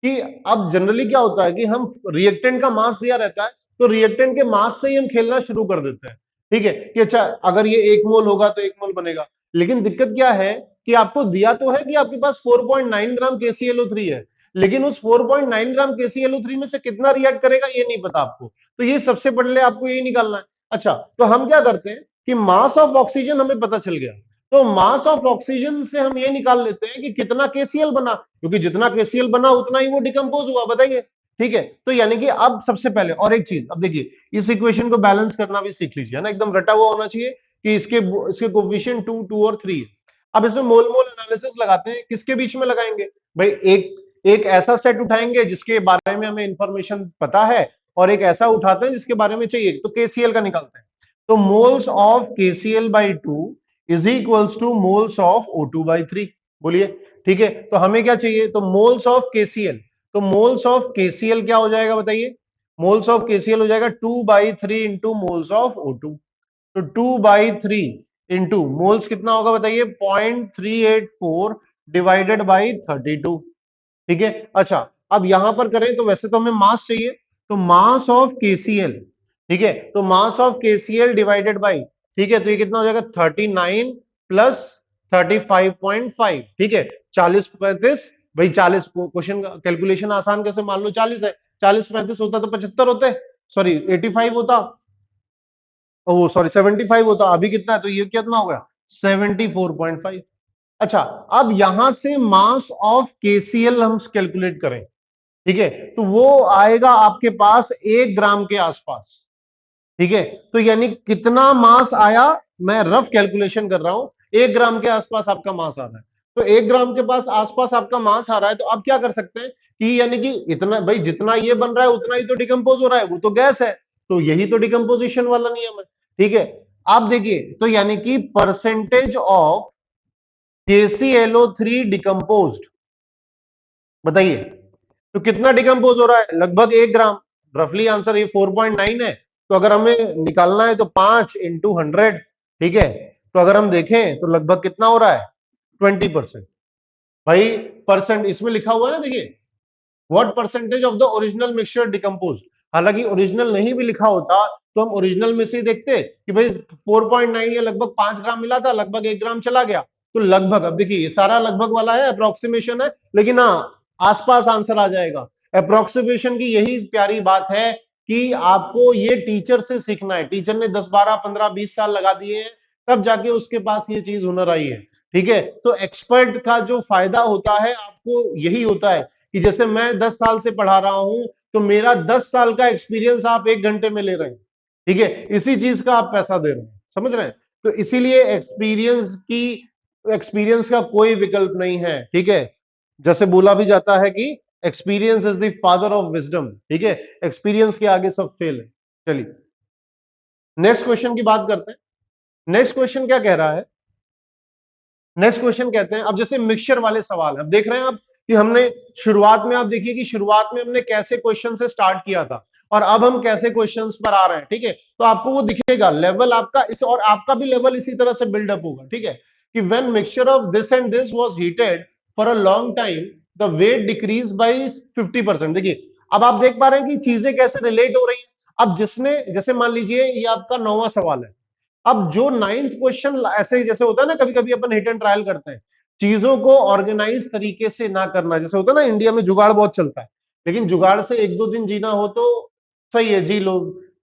कि अब जनरली क्या होता है कि हम रिएक्टेंट का मास दिया रहता है तो रिएक्टेंट के मास से ही हम खेलना शुरू कर देते हैं। ठीक है, कि अच्छा अगर ये 1 मोल होगा तो 1 मोल बनेगा। लेकिन दिक्कत क्या है कि आपको दिया तो है कि आपके पास 4.9 ग्राम KClO3 है, लेकिन उस 4.9 ग्राम KClO3 में से कितना रिएक्ट करेगा ये नहीं पता आपको। तो ये सबसे पहले आपको यही निकालना है। अच्छा, तो हम क्या करते हैं कि मास ऑफ ऑक्सीजन हमें पता चल गया, तो मास ऑफ ऑक्सीजन से हम ये निकाल लेते हैं कि कितना KCl बना, क्योंकि जितना KCl बना उतना ही वो डिकम्पोज हुआ। बताइए, ठीक है। तो यानी कि अब सबसे पहले और एक चीज, अब देखिए इस इक्वेशन को बैलेंस करना भी सीख लीजिए, है ना, एकदम रटा हुआ होना चाहिए कि इसके कोफिशिएंट 2, 2 और 3 है। अब इसमें मोल मोल एनालिसिस लगाते हैं, किसके बीच में लगाएंगे भाई, एक एक ऐसा सेट उठाएंगे जिसके बारे में हमें इंफॉर्मेशन पता है, और एक ऐसा उठाते हैं जिसके बारे में चाहिए, तो KCl का निकालते हैं। तो moles of KCl by 2 is equals to moles of O2 by 3। बोलिए, ठीक है, तो हमें क्या चाहिए, तो मोल्स ऑफ KCl, तो मोल्स ऑफ KCl क्या हो जाएगा बताइए, मोल्स ऑफ KCl हो जाएगा 2/3 इंटू मोल्स ऑफ O2। तो 2/3 इंटू मोल्स कितना होगा बताइए, 0.384 डिवाइडेड बाई 32। ठीक है। अच्छा, अब यहां पर करें तो वैसे तो हमें मास चाहिए, तो मास ऑफ KCl, ठीक है, तो mass of KCl divided by, ठीक है, तो ये कितना हो जाएगा 39 प्लस 35.5। ठीक है, 40 35, भाई 40 क्वेश्चन का कैलकुलेशन आसान कैसे, मान लो 40 है, 40 35 होता तो 75 होते, सॉरी 85 होता, ओ सॉरी 75 होता, अभी कितना है, तो ये कितना हो गया 74.5। अच्छा, अब यहां से मास ऑफ KCl हम कैलकुलेट करें, ठीक है, तो वो आएगा आपके पास 1 ग्राम के आसपास। ठीक है, तो यानी कितना मास आया, मैं रफ कैलकुलेशन कर रहा हूं, 1 ग्राम के आसपास आपका मास आ रहा है। तो 1 ग्राम के पास आसपास आपका मास आ रहा है, तो अब क्या कर सकते हैं कि यानी कि इतना भाई जितना ये बन रहा है उतना ही तो डिकम्पोज हो रहा है, वो तो गैस है, तो यही तो डिकम्पोजिशन वाला नियम है। ठीक है, आप देखिए, तो यानी कि परसेंटेज ऑफ KClO3 डिकम्पोज्ड, बताइए, तो कितना डिकम्पोज हो रहा है, लगभग 1 ग्राम। रफली आंसर ये 4.9 है, तो अगर हमें निकालना है तो 5 इंटू 100। ठीक है, तो अगर हम देखें तो लगभग कितना हो रहा है 20%। भाई परसेंट इसमें लिखा हुआ है ना, देखिए what percentage of the original mixture decompose. हालांकि ओरिजिनल नहीं भी लिखा होता तो हम ओरिजिनल में से ही देखते कि भाई 4.9 या लगभग 5 ग्राम मिला था, लगभग 1 ग्राम चला गया, तो लगभग, अब देखिए ये सारा लगभग वाला है, अप्रोक्सीमेशन है, लेकिन हाँ आसपास आंसर आ जाएगा। अप्रोक्सीमेशन की यही प्यारी बात है कि आपको ये टीचर से सीखना है, टीचर ने 10 12 15 20 साल लगा दिए हैं तब जाके उसके पास ये चीज हुनर आई है। ठीक है, तो एक्सपर्ट का जो फायदा होता है आपको यही होता है कि जैसे मैं 10 साल से पढ़ा रहा हूं तो मेरा 10 साल का एक्सपीरियंस आप 1 घंटे में ले रहे हैं। ठीक है, इसी चीज का आप पैसा दे रहे हैं, समझ रहे हैं, तो इसीलिए एक्सपीरियंस का कोई विकल्प नहीं है। ठीक है, जैसे बोला भी जाता है कि experience is the father of wisdom. ठीक है, एक्सपीरियंस के आगे सब फेल है। चलिए नेक्स्ट क्वेश्चन की बात करते हैं। नेक्स्ट क्वेश्चन क्या कह रहा है, नेक्स्ट क्वेश्चन कहते हैं, अब जैसे मिक्सचर वाले सवाल है, अब देख रहे हैं आप कि हमने शुरुआत में, आप देखिए कि शुरुआत में हमने कैसे क्वेश्चन से स्टार्ट किया था और अब हम कैसे क्वेश्चंस पर आ रहे हैं। ठीक है, तो आपको वो दिखेगा लेवल आपका इस, और आपका भी लेवल इसी तरह से बिल्डअप होगा। ठीक है, कि when mixture of this and this was heated for a long time the weight decrease by 50%। देखिए, अब आप देख पा रहे हैं कि चीजें कैसे रिलेट हो रही है। अब जिसने, जैसे मान लीजिए ये आपका 9वां सवाल है, अब जो 9th क्वेश्चन ऐसे जैसे होता है ना, कभी कभी अपन हिट एंड ट्रायल करते हैं, चीजों को ऑर्गेनाइज तरीके से ना करना, जैसे होता है ना इंडिया में जुगाड़ बहुत चलता है, लेकिन जुगाड़ से 1-2 दिन जीना हो तो सही है, जी लो।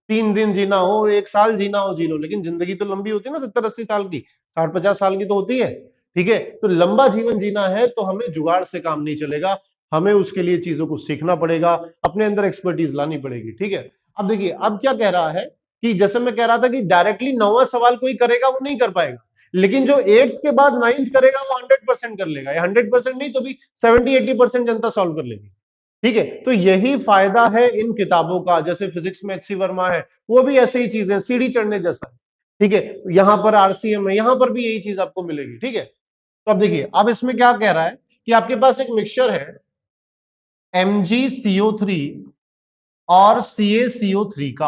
3 दिन जीना हो, 1 साल जीना हो, जी लो। लेकिन जिंदगी तो लंबी होती है ना, 70-80 साल की, 60-50 साल की तो होती है। ठीक है, तो लंबा जीवन जीना है तो हमें जुगाड़ से काम नहीं चलेगा, हमें उसके लिए चीजों को सीखना पड़ेगा, अपने अंदर एक्सपर्टीज लानी पड़ेगी। ठीक है, अब देखिए अब क्या कह रहा है कि जैसे मैं कह रहा था कि डायरेक्टली 9वां सवाल कोई करेगा वो नहीं कर पाएगा, लेकिन जो 8th के बाद 9th करेगा वो 100% कर लेगा, या 100% नहीं तो भी 70-80% जनता सॉल्व कर लेगी। ठीक है, तो यही फायदा है इन किताबों का। जैसे फिजिक्स में एच सी वर्मा है, वो भी ऐसे ही चीज है, सीढ़ी चढ़ने जैसा है। ठीक है, यहां पर आरसीएम है, यहां पर भी यही चीज आपको मिलेगी। ठीक है, तो अब देखिए अब इसमें क्या कह रहा है कि आपके पास एक मिक्सचर है MgCO3 और CaCO3 का।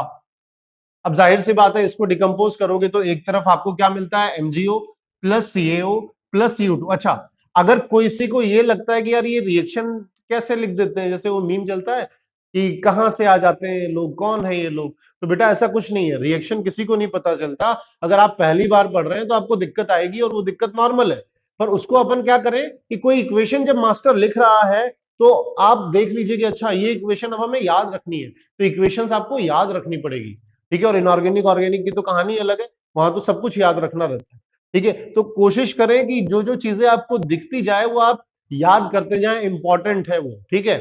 अब जाहिर सी बात है, इसको डिकम्पोज करोगे तो एक तरफ आपको क्या मिलता है, MgO plus CaO plus CO2। अच्छा, अगर किसी को ये लगता है कि यार ये रिएक्शन कैसे लिख देते हैं, जैसे वो मीम चलता है कि कहां से आ जाते हैं लोग, कौन है ये लोग, तो बेटा ऐसा कुछ नहीं है, रिएक्शन किसी को नहीं पता चलता। अगर आप पहली बार पढ़ रहे हैं तो आपको दिक्कत आएगी और वो दिक्कत नॉर्मल है, पर उसको अपन क्या करें कि कोई इक्वेशन जब मास्टर लिख रहा है तो आप देख लीजिए कि अच्छा ये इक्वेशन अब हमें याद रखनी है, तो इक्वेशंस आपको याद रखनी पड़ेगी। ठीक है, और इनऑर्गेनिक ऑर्गेनिक की तो कहानी अलग है, वहां तो सब कुछ याद रखना रहता है। ठीक है, तो कोशिश करें कि जो जो चीजें आपको दिखती जाए वो आप याद करते जाएं, इंपॉर्टेंट है वो। ठीक है,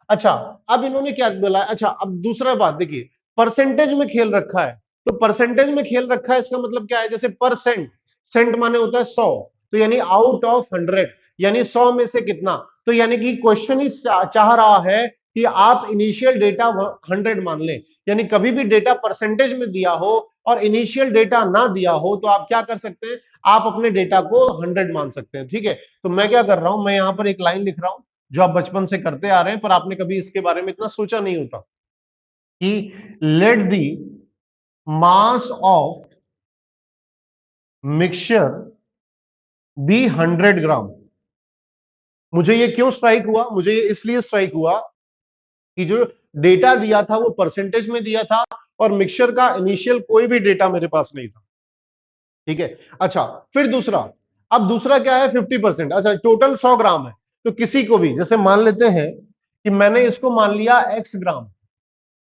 अच्छा अब इन्होंने क्या बोला है, अच्छा अब दूसरा बात देखिए, परसेंटेज में खेल रखा है। तो परसेंटेज में खेल रखा है इसका मतलब क्या है, जैसे परसेंट, सेंट माने होता है 100, तो यानी आउट ऑफ 100, यानी 100 में से कितना। तो यानी कि क्वेश्चन ही चाह रहा है कि आप इनिशियल डेटा 100 मान लें, यानी कभी भी डेटा परसेंटेज में दिया हो और इनिशियल डेटा ना दिया हो तो आप क्या कर सकते हैं, आप अपने डेटा को 100 मान सकते हैं। ठीक है, तो मैं क्या कर रहा हूं, मैं यहां पर एक लाइन लिख रहा हूं जो आप बचपन से करते आ रहे हैं, पर आपने कभी इसके बारे में इतना सोचा नहीं होता कि let the mass of mixture be 100 gram. मुझे ये क्यों स्ट्राइक हुआ, मुझे ये इसलिए स्ट्राइक हुआ कि जो डेटा दिया था वो परसेंटेज में दिया था और मिक्सचर का इनिशियल कोई भी डेटा मेरे पास नहीं था। ठीक है, अच्छा फिर दूसरा, अब दूसरा क्या है 50%। अच्छा टोटल 100 ग्राम है, तो किसी को भी जैसे मान लेते हैं कि मैंने इसको मान लिया x ग्राम।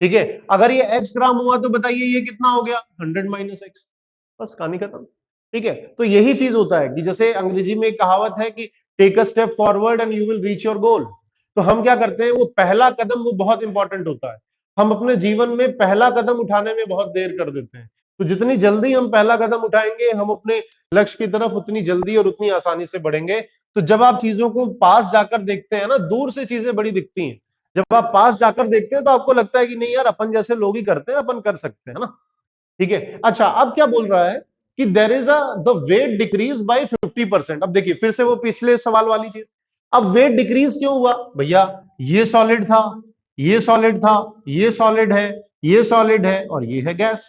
ठीक है, अगर ये x ग्राम हुआ तो बताइए ये कितना हो गया, 100 माइनस एक्स, बस कहानी खत्म। ठीक है, तो यही चीज होता है कि जैसे अंग्रेजी में एक कहावत है कि take a step forward and you will reach your goal. तो हम क्या करते हैं, वो पहला कदम वो बहुत इंपॉर्टेंट होता है। हम अपने जीवन में पहला कदम उठाने में बहुत देर कर देते हैं, तो जितनी जल्दी हम पहला कदम उठाएंगे हम अपने लक्ष्य की तरफ उतनी जल्दी और उतनी आसानी से बढ़ेंगे। तो जब आप चीजों को पास जाकर देखते हैं ना, दूर से चीजें बड़ी दिखती हैं, जब आप पास जाकर देखते हैं तो आपको लगता है कि नहीं यार अपन जैसे लोग ही करते हैं, अपन कर सकते हैं ना। ठीक है, अच्छा अब क्या बोल रहा है कि there is a the weight decrease by 50%। अब देखिए फिर से वो पिछले सवाल वाली चीज, अब वेट डिक्रीज क्यों हुआ भैया, ये सॉलिड था, ये सॉलिड था, ये सॉलिड है, ये सॉलिड है और ये है गैस।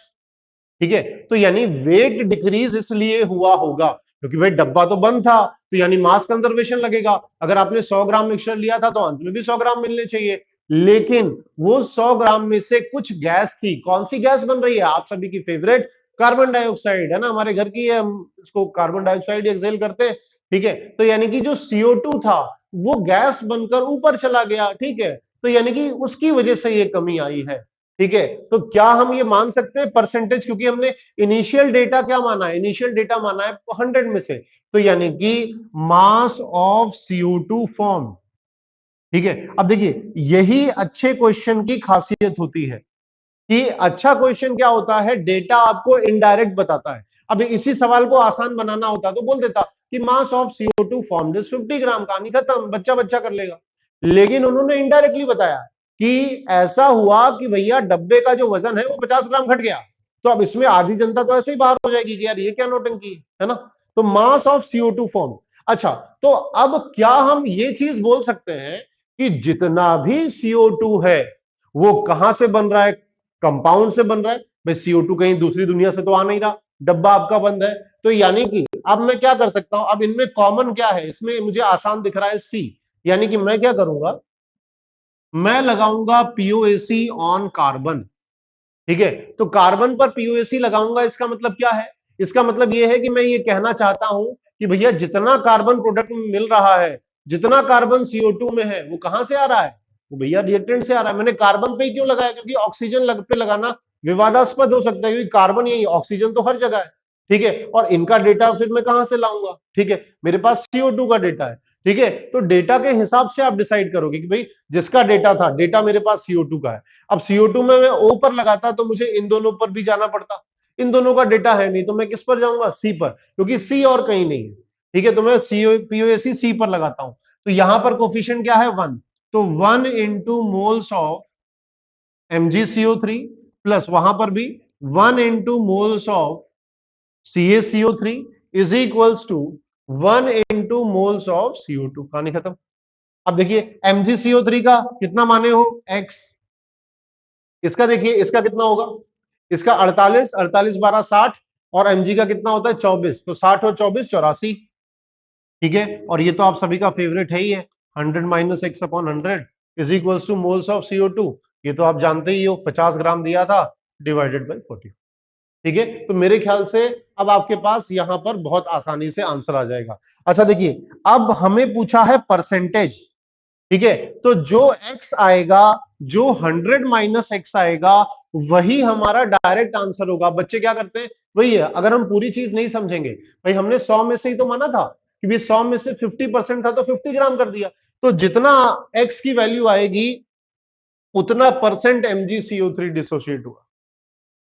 ठीक है, तो यानी वेट डिक्रीज इसलिए हुआ होगा क्योंकि भाई डब्बा तो बंद था, तो यानी मास कंजर्वेशन लगेगा। अगर आपने 100 ग्राम मिक्सचर लिया था तो अंत में भी 100 ग्राम मिलने चाहिए, लेकिन वो 100 ग्राम में से कुछ गैस थी। कौन सी गैस बन रही है, आप सभी की फेवरेट कार्बन डाइऑक्साइड है ना, हमारे घर की है, हम इसको कार्बन डाइऑक्साइड एक्सेल करते हैं। ठीक है, तो यानी कि जो CO2 था वो गैस बनकर ऊपर चला गया। ठीक है, तो यानी कि उसकी वजह से ये कमी आई है। ठीक है, तो क्या हम ये मान सकते हैं परसेंटेज, क्योंकि हमने इनिशियल डेटा क्या माना है, इनिशियल डेटा माना है 100 में से, तो यानी कि मास ऑफ CO2 फॉर्म। ठीक है, अब देखिए यही अच्छे क्वेश्चन की खासियत होती है कि अच्छा क्वेश्चन क्या होता है, डेटा आपको इनडायरेक्ट बताता है। अब इसी सवाल को आसान बनाना होता तो बोल देता कि mass of CO2 formed is 50 ग्राम, कहानी खत्म, बच्चा बच्चा कर लेगा। लेकिन उन्होंने इनडायरेक्टली बताया कि ऐसा हुआ कि भैया डब्बे का जो वजन है वो 50 ग्राम घट गया। तो अब इसमें आधी जनता तो ऐसे ही बाहर हो जाएगी कि यार ये क्या नौटंकी है ना। तो मास ऑफ CO2 फॉर्म। अच्छा, तो अब क्या हम ये चीज बोल सकते हैं कि जितना भी CO2 है वो कहां से बन रहा है, कंपाउंड से बन रहा है। भाई CO2 कहीं दूसरी दुनिया से तो आ नहीं रहा, डब्बा आपका बंद है। तो यानी कि अब मैं क्या कर सकता हूं, अब इनमें कॉमन क्या है, इसमें मुझे आसान दिख रहा है C, यानी कि मैं क्या करूंगा, मैं लगाऊंगा POAC ऑन कार्बन। ठीक है, तो कार्बन पर POAC लगाऊंगा, इसका मतलब क्या है, इसका मतलब यह है कि मैं ये कहना चाहता हूं कि भैया जितना कार्बन प्रोडक्ट में मिल रहा है, जितना कार्बन CO2 में है वो कहां से आ रहा है, वो भैया रिएक्टेंट से आ रहा है। मैंने कार्बन पे ही क्यों लगाया, क्योंकि ऑक्सीजन पे लगाना विवादास्पद हो सकता है, क्योंकि कार्बन यही, ऑक्सीजन तो हर जगह है, ठीक है। और इनका डेटा फिर मैं कहां से लाऊंगा, ठीक है, मेरे पास CO2 का डेटा है, ठीक है। तो डेटा के हिसाब से आप डिसाइड करोगे कि भाई जिसका डेटा था, डेटा मेरे पास CO2 का है, अब CO2 में मैं O पर लगाता तो मुझे इन दोनों पर भी जाना पड़ता, इन दोनों का डेटा है नहीं, तो मैं किस पर जाऊंगा, C पर, क्योंकि C और कहीं नहीं है, ठीक है। तो मैं POAC C पर लगाता हूं, तो यहां पर कोफिशिएंट क्या है, 1, तो 1 into moles of MgCO3 plus वहां पर भी 1 into moles of CaCO3 is equals to 1 into moles of CO2। कहानी खत्म। अब देखिए MgCO3 का कितना माने हो, x, इसका देखिए इसका कितना होगा, इसका 48, 48 12 60, और mg का कितना होता है 24, तो 60 और 24 84, ठीक है। और ये तो आप सभी का फेवरेट है ही है, 100 minus x upon 100 is equals to moles of CO2, ये तो आप जानते ही हो, 50 ग्राम दिया था डिवाइडेड बाई 40, ठीक है। तो मेरे ख्याल से अब आपके पास यहां पर बहुत आसानी से आंसर आ जाएगा। अच्छा देखिए, अब हमें पूछा है परसेंटेज, ठीक है, तो जो x आएगा, जो 100 माइनस एक्स आएगा, वही हमारा डायरेक्ट आंसर होगा। बच्चे क्या करते हैं, वही है, अगर हम पूरी चीज नहीं समझेंगे, भाई हमने 100 में से ही तो माना था कि भाई 100 में से 50% था तो 50 ग्राम कर दिया, तो जितना x की वैल्यू आएगी उतना परसेंट MgCO3 डिसोशिएट हुआ,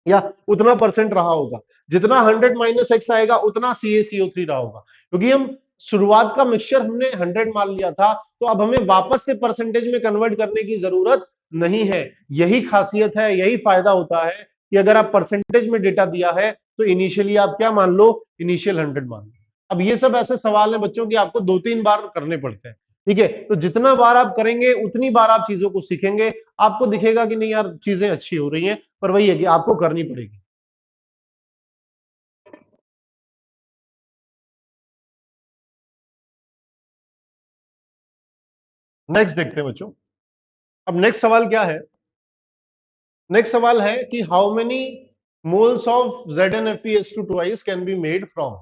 या उतना परसेंट रहा होगा, जितना 100 माइनस एक्स आएगा उतना CaCO3 रहा होगा, क्योंकि हम शुरुआत का मिक्सचर हमने 100 मान लिया था, तो अब हमें वापस से परसेंटेज में कन्वर्ट करने की जरूरत नहीं है। यही खासियत है, यही फायदा होता है कि अगर आप परसेंटेज में डेटा दिया है तो इनिशियली आप क्या मान लो, इनिशियल 100 मान लो। अब ये सब ऐसे सवाल है बच्चों की आपको 2-3 बार करने पड़ते हैं, ठीक है। तो जितना बार आप करेंगे उतनी बार आप चीजों को सीखेंगे, आपको दिखेगा कि नहीं यार चीजें अच्छी हो रही हैं, पर वही है कि आपको करनी पड़ेगी। नेक्स्ट देखते हैं बच्चों। अब नेक्स्ट सवाल क्या है, नेक्स्ट सवाल है कि how many moles of ZnFeS2 twice can be made from.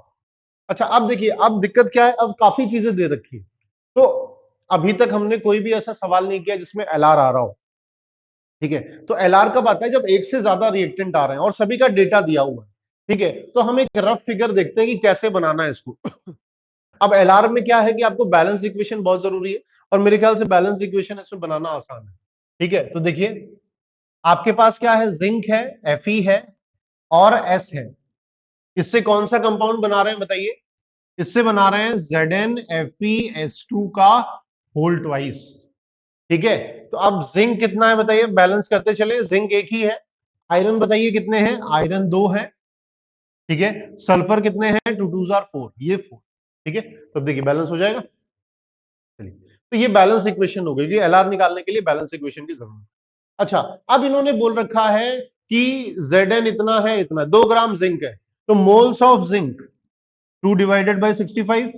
अच्छा अब देखिए, अब दिक्कत क्या है, अब काफी चीजें दे रखी है, तो अभी तक हमने कोई भी ऐसा सवाल नहीं किया जिसमें LR आ रहा हो, ठीक है। तो LR कब आता है, जब एक से ज्यादा रिएक्टेंट आ रहे हैं और सभी का डेटा दिया हुआ है, ठीक है। तो हम एक रफ फिगर देखते हैं कि कैसे बनाना है इसको। अब LR में क्या है कि आपको बैलेंस इक्वेशन बहुत जरूरी है, और मेरे ख्याल से बैलेंस इक्वेशन इसमें बनाना आसान है, ठीक है। तो देखिए आपके पास क्या है, जिंक है, Fe है और S है, इससे कौन सा कंपाउंड बना रहे हैं बताइए, इससे बना रहे हैं ZnFeS2 का होल ट्वाइस, ठीक है। तो अब जिंक कितना है बताइए, बैलेंस करते चले, जिंक एक ही है। आयरन बताइए कितने हैं, आयरन 2 है, ठीक है। सल्फर कितने हैं, 2 2s are 4, ये 4, ठीक है। तो देखिए बैलेंस हो जाएगा। तो ये बैलेंस इक्वेशन हो गई, ये LR निकालने के लिए बैलेंस इक्वेशन की जरूरत है। अच्छा अब इन्होंने बोल रखा है कि Zn इतना है, इतना 2 ग्राम जिंक है, तो moles of zinc 2 divided by 65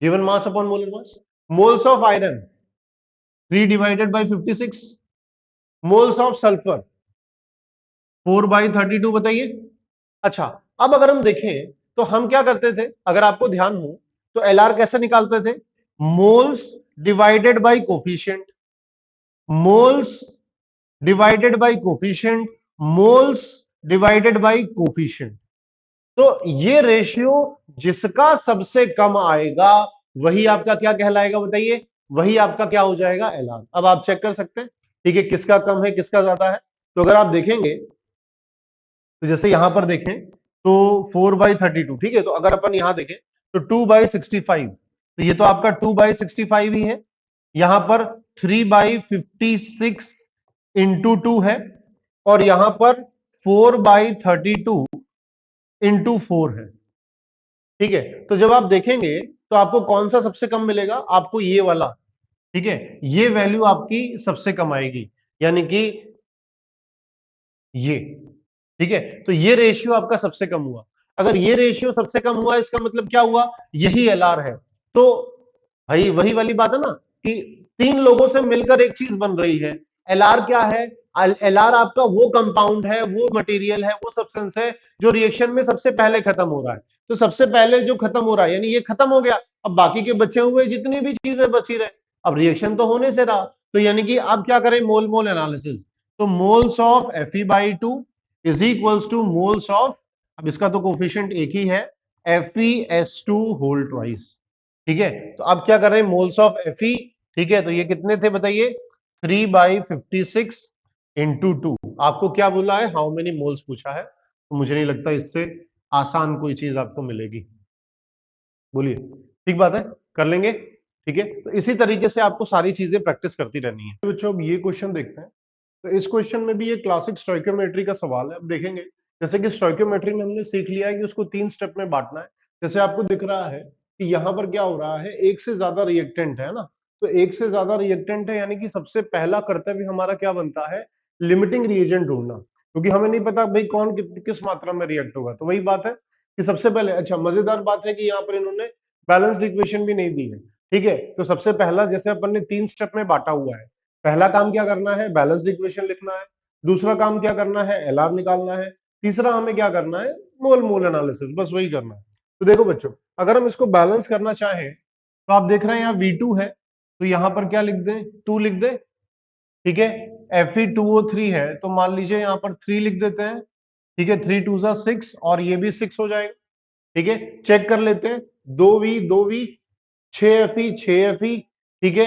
given mass upon molar mass. Moles of iron 3 divided by 56, moles of sulphur 4 by 32, बताइए। अच्छा अब अगर हम देखें तो हम क्या करते थे, अगर आपको ध्यान हो तो LR कैसे निकालते थे, moles divided by coefficient, moles divided by coefficient, moles divided by coefficient. तो ये रेशियो जिसका सबसे कम आएगा वही आपका क्या कहलाएगा बताइए, वही आपका क्या हो जाएगा, LR। अब आप चेक कर सकते हैं, ठीक है, किसका कम है किसका ज्यादा है। तो अगर आप देखेंगे तो जैसे यहां पर देखें तो 4/32, ठीक है। तो अगर अपन यहां देखें तो 2/65, तो ये तो आपका 2/65 ही है। यहां पर 3/56 इंटू 2 है, और यहां पर 4/32 इंटू 4 है, ठीक है। तो जब आप देखेंगे तो आपको कौन सा सबसे कम मिलेगा, आपको ये वाला, ठीक है, ये वैल्यू आपकी सबसे कम आएगी, यानी कि ये, ठीक है। तो ये रेशियो आपका सबसे कम हुआ। अगर ये रेशियो सबसे कम हुआ इसका मतलब क्या हुआ, यही LR है। तो भाई वही वाली बात है ना कि 3 लोगों से मिलकर एक चीज बन रही है। LR क्या है, LR आपका वो कंपाउंड है, वो मटेरियल है, वो सब्सटेंस है जो रिएक्शन में सबसे पहले खत्म हो रहा है। तो सबसे पहले जो खत्म हो रहा है यानी ये खत्म हो गया, अब बाकी के बचे हुए जितनी भी चीजें बची रहे, अब रिएक्शन तो होने से रहा, तो यानी कि अब क्या करें, मोल मोल एनालिसिस। तो moles of Fe/2 is equals to moles of, अब इसका तो कोफिशिएंट एक ही है, FeS2 होल ट्वाइस। ठीक है, तो अब क्या कर रहे हैं, मोल्स ऑफ Fe। ठीक है, तो ये कितने थे बताइए, 3/56 इंटू 2। आपको क्या बोला है, हाउ मेनी मोल्स पूछा है, तो मुझे नहीं लगता इससे आसान कोई चीज आपको मिलेगी। बोलिए, ठीक बात है, कर लेंगे। ठीक है, तो इसी तरीके से आपको सारी चीजें प्रैक्टिस करती रहनी है। तो बच्चों अब ये क्वेश्चन देखते हैं। तो इस क्वेश्चन में भी ये क्लासिक स्टोइकियोमेट्री का सवाल है। अब देखेंगे, जैसे कि स्टोइकियोमेट्री में हमने सीख लिया है कि उसको 3 स्टेप में बांटना है। जैसे आपको दिख रहा है कि यहाँ पर क्या हो रहा है, एक से ज्यादा रिएक्टेंट है ना, तो एक से ज्यादा रिएक्टेंट है, यानी कि सबसे पहला कर्तव्य हमारा क्या बनता है, लिमिटिंग रिएजेंट ढूंढना, क्योंकि हमें नहीं पता भाई कौन किस मात्रा में रिएक्ट होगा। तो वही बात है कि सबसे पहले, अच्छा मजेदार बात है कि यहाँ पर इन्होंने बैलेंस्ड इक्वेशन भी नहीं दी है। ठीक है, तो सबसे पहला, जैसे अपन ने 3 स्टेप में बांटा हुआ है, पहला काम क्या करना है, बैलेंस्ड इक्वेशन लिखना है। दूसरा काम क्या करना है, एलआर निकालना है। तीसरा हमें क्या करना है, मोल मोल एनालिसिस, बस वही करना है। तो देखो बच्चों, अगर हम इसको बैलेंस करना चाहें तो आप देख रहे हैं यहाँ V2 है, तो यहां पर क्या लिख दें, 2 लिख दें। ठीक है, Fe2O3 है, तो मान लीजिए यहाँ पर 3 लिख देते हैं। ठीक है, 3 2 जा 6 और ये भी 6 हो जाएगा। ठीक है, चेक कर लेते हैं, 2V 6Fe 6Fe। ठीक है,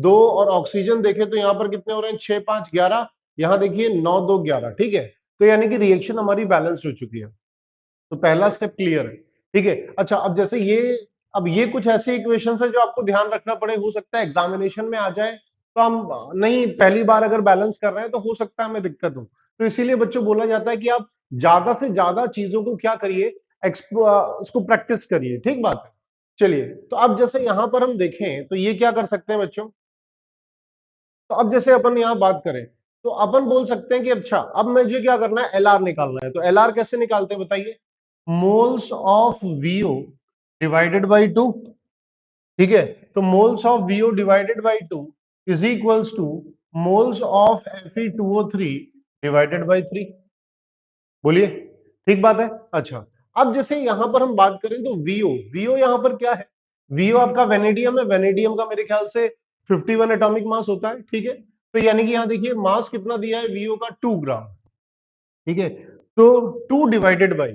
2 और ऑक्सीजन देखें तो यहाँ पर कितने हो रहे हैं, 6 5 11, यहाँ देखिए 9 2 11। ठीक है, तो यानी कि रिएक्शन हमारी बैलेंस हो चुकी है, तो पहला स्टेप क्लियर है। ठीक है, अच्छा अब जैसे ये, अब ये कुछ ऐसे इक्वेशंस है जो आपको ध्यान रखना पड़े, हो सकता है एग्जामिनेशन में आ जाए, तो हम नहीं, पहली बार अगर बैलेंस कर रहे हैं तो हो सकता है हमें दिक्कत हो, तो इसीलिए बच्चों बोला जाता है कि आप ज्यादा से ज्यादा चीजों को क्या करिए, इसको प्रैक्टिस करिए। ठीक बात है, चलिए। तो अब जैसे यहां पर हम देखें तो ये क्या कर सकते हैं बच्चों, तो अब जैसे अपन यहां बात करें तो अपन बोल सकते हैं कि अच्छा अब मुझे क्या करना है, एलआर निकालना है। तो एलआर कैसे निकालते हैं बताइए, moles of VO divided by 2। ठीक है, तो moles of VO divided by 2 is equals to moles of Fe2O3 divided by 3। बोलिए, ठीक बात है। अच्छा, अब जैसे यहां पर हम बात करें तो वीओ, वीओ यहां पर क्या है, वीओ आपका वेनेडियम है, वेनेडियम का मेरे ख्याल से 51 एटॉमिक मास होता है। ठीक है, तो यानी कि यहां देखिए मास कितना दिया है वीओ का, 2 ग्राम। ठीक है, तो 2 डिवाइडेड बाई,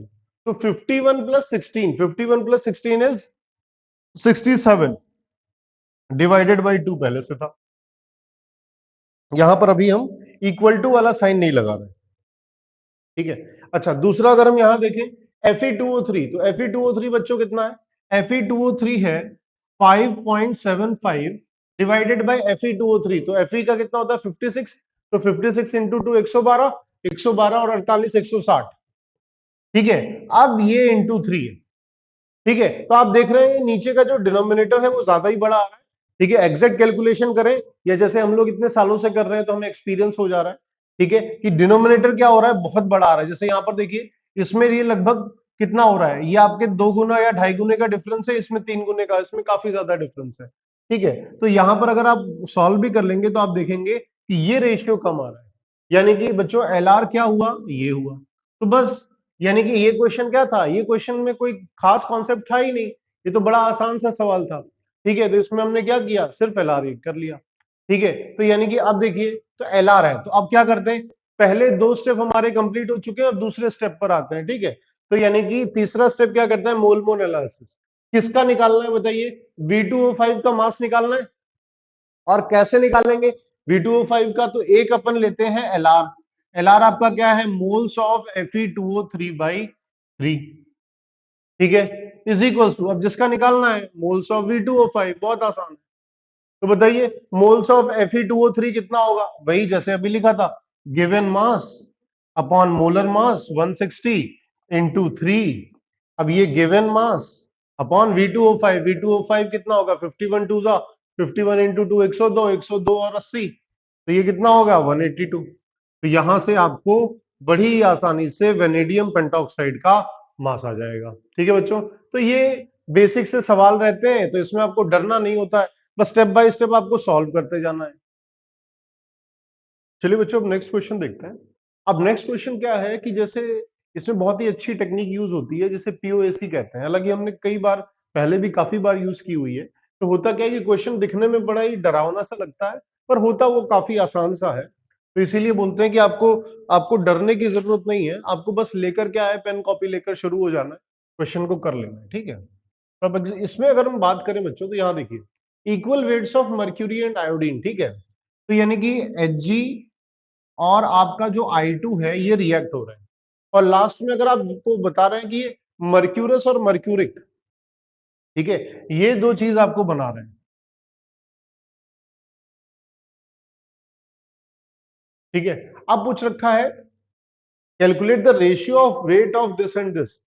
तो 51 plus 16, 51 plus 16 is 67, divided by 2 पहले से था। यहां पर अभी हम इक्वल टू वाला साइन नहीं लगा रहे। ठीक है, अच्छा दूसरा अगर हम यहां देखें Fe2O3, तो Fe2O3 बच्चों कितना है, Fe2O3 है 5.75 डिवाइडेड बाय Fe2O3, तो Fe का कितना होता है 56, तो 56 इंटू 2 112, 112 और 48 160। ठीक है, अब ये इंटू 3 है। ठीक है, तो आप देख रहे हैं नीचे का जो डिनोमिनेटर है वो ज्यादा ही बड़ा आ रहा है। ठीक है, एग्जैक्ट कैलकुलेशन करें, या जैसे हम लोग इतने सालों से कर रहे हैं तो हमें एक्सपीरियंस हो जा रहा है। ठीक है, कि डिनोमिनेटर क्या हो रहा है, बहुत बड़ा आ रहा है। जैसे यहाँ पर देखिए, इसमें ये लगभग कितना हो रहा है, ये आपके 2 गुना या 2.5 गुने का डिफरेंस है, इसमें 3 गुने का, इसमें काफी ज्यादा डिफरेंस है। ठीक है, तो यहाँ पर अगर आप सॉल्व भी कर लेंगे तो आप देखेंगे कि ये रेशियो कम आ रहा है, यानी कि बच्चों एलआर क्या हुआ, ये हुआ। तो बस, यानी कि ये क्वेश्चन क्या था, ये क्वेश्चन में कोई खास कॉन्सेप्ट था ही नहीं, ये तो बड़ा आसान सा सवाल था। ठीक है, तो इसमें हमने क्या किया, सिर्फ एलआर कर लिया। ठीक है, तो यानी कि अब देखिए, तो एलआर है, तो अब क्या करते हैं, पहले 2 स्टेप हमारे कंप्लीट हो चुके हैं और दूसरे स्टेप पर आते हैं। ठीक है, तो यानी कि तीसरा स्टेप क्या करता है, मोल मोल एनालिसिस। किसका निकालना है बताइए, V2O5 का मास निकालना है। और कैसे निकालेंगे V2O5 का, तो एक अपन लेते हैं एलआर। एलआर आपका क्या है, मोल्स ऑफ Fe2O3/3। ठीक है, इज इक्वल्स टू, अब जिसका निकालना है मोल्स ऑफ V2O5, बहुत आसान है। तो बताइए मोल्स ऑफ Fe2O3 कितना होगा, वही जैसे अभी लिखा था, given mass upon molar mass 160 into 3। अब ये given mass upon V2O5, V2O5 कितना होगा, 51 2 जा 51 इंटू 2 102, 102 और 80, तो ये कितना होगा 182। तो यहां से आपको बड़ी आसानी से वेनेडियम पेंटॉक्साइड का मास आ जाएगा। ठीक है बच्चों, तो ये बेसिक से सवाल रहते हैं, तो इसमें आपको डरना नहीं होता है, बस स्टेप बाय स्टेप आपको सॉल्व करते जाना है। चलिए बच्चों, अब नेक्स्ट क्वेश्चन देखते हैं। अब नेक्स्ट क्वेश्चन क्या है कि जैसे इसमें बहुत ही अच्छी टेक्निक यूज होती है, जिसे पीओएसी कहते हैं। हालांकि हमने कई बार पहले भी काफी बार यूज की हुई है। तो होता क्या है कि क्वेश्चन दिखने में बड़ा ही डरावना सा लगता है, पर होता वो काफी आसान सा है। तो इसीलिए बोलते हैं कि आपको डरने की जरूरत नहीं है, आपको बस लेकर क्या है, पेन कॉपी लेकर शुरू हो जाना है, क्वेश्चन को कर लेना है, ठीक है। अब इसमें अगर हम बात करें बच्चों, तो यहाँ देखिए equal weights of mercury and iodine, ठीक है। तो यानी कि Hg और आपका जो I2 है ये रिएक्ट हो रहे हैं, और लास्ट में अगर आपको बता रहे हैं कि ये मर्क्यूरस और मर्क्यूरिक, ठीक है, ये दो चीज आपको बना रहे हैं। ठीक है, अब पूछ रखा है calculate the ratio of weight of this and this,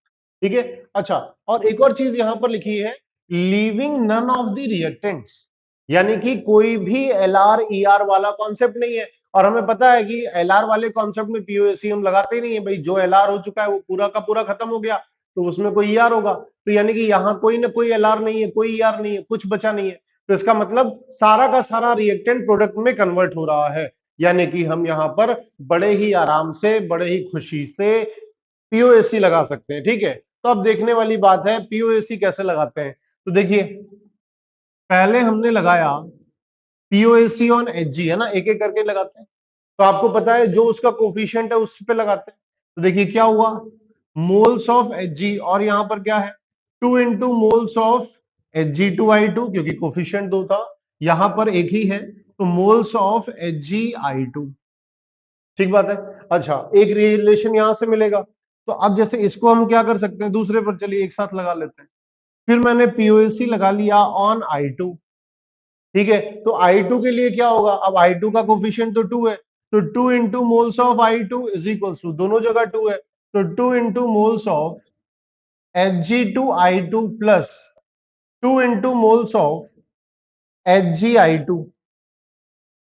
ठीक है। अच्छा, और एक और चीज यहां पर लिखी है, leaving none of the reactants, यानी कि कोई भी एलआर ईआर वाला कॉन्सेप्ट नहीं है। और हमें पता है कि एलआर वाले कॉन्सेप्ट में पीओएसी हम लगाते ही नहीं है भाई, जो एलआर हो चुका है वो पूरा का पूरा खत्म हो गया, तो उसमें कोई ईआर होगा। तो यानी कि यहाँ कोई ना कोई एलआर नहीं है, कोई ईआर नहीं है, कुछ बचा नहीं है। तो इसका मतलब सारा का सारा रिएक्टेंट प्रोडक्ट में कन्वर्ट हो रहा है, यानी कि हम यहाँ पर बड़े ही आराम से, बड़े ही खुशी से पीओएसी लगा सकते हैं, ठीक है। तो अब देखने वाली बात है पीओएसी कैसे लगाते हैं। तो देखिए पहले हमने लगाया पीओएसी ऑन Hg, है ना, एक एक करके लगाते हैं। तो आपको पता है जो उसका कोफिशिएंट है उस पे लगाते हैं। तो देखिए क्या हुआ, मोल्स ऑफ Hg, और यहां पर क्या है 2 इंटू मोल्स ऑफ Hg2I2, क्योंकि कोफिशिएंट 2 था, यहां पर एक ही है, तो मोल्स ऑफ Hgi2, ठीक बात है। अच्छा, एक रिलेशन यहां से मिलेगा। तो अब जैसे इसको हम क्या कर सकते हैं, दूसरे पर चलिए एक साथ लगा लेते हैं। फिर मैंने पीओएसी लगा लिया ऑन I2, ठीक है। तो I2 के लिए क्या होगा, अब I2 का कोफिशिएंट तो 2 है, तो 2 into moles of I2 is equals to, दोनों जगह 2 है, तो 2 into moles of Hg2I2 plus 2 into moles of Hgi2।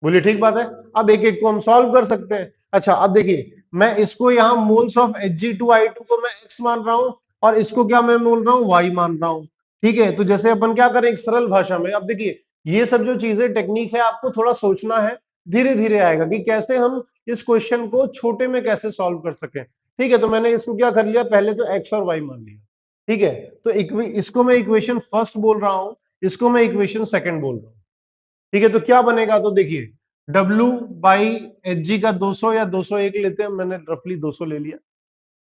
बोलिए ठीक बात है। अब एक एक को हम सॉल्व कर सकते हैं। अच्छा, अब देखिए मैं इसको यहाँ मोल्स ऑफ Hg2I2 को मैं x मान रहा हूं, और इसको क्या मैं बोल रहा हूँ, y मान रहा हूं, ठीक है। तो जैसे अपन क्या करें एक सरल भाषा में, अब देखिए ये सब जो चीजें टेक्निक है आपको थोड़ा सोचना है, धीरे धीरे आएगा कि कैसे हम इस क्वेश्चन को छोटे में कैसे सॉल्व कर सकें, ठीक है। तो मैंने इसको क्या कर लिया, पहले तो x और y मान लिया, ठीक है। तो इसको मैं इक्वेशन फर्स्ट बोल रहा हूं, इसको मैं इक्वेशन सेकंड बोल रहा हूं, ठीक है। तो क्या बनेगा, तो देखिए W बाई Hg का 200 या 201 लेते हैं, मैंने रफली 200 ले लिया,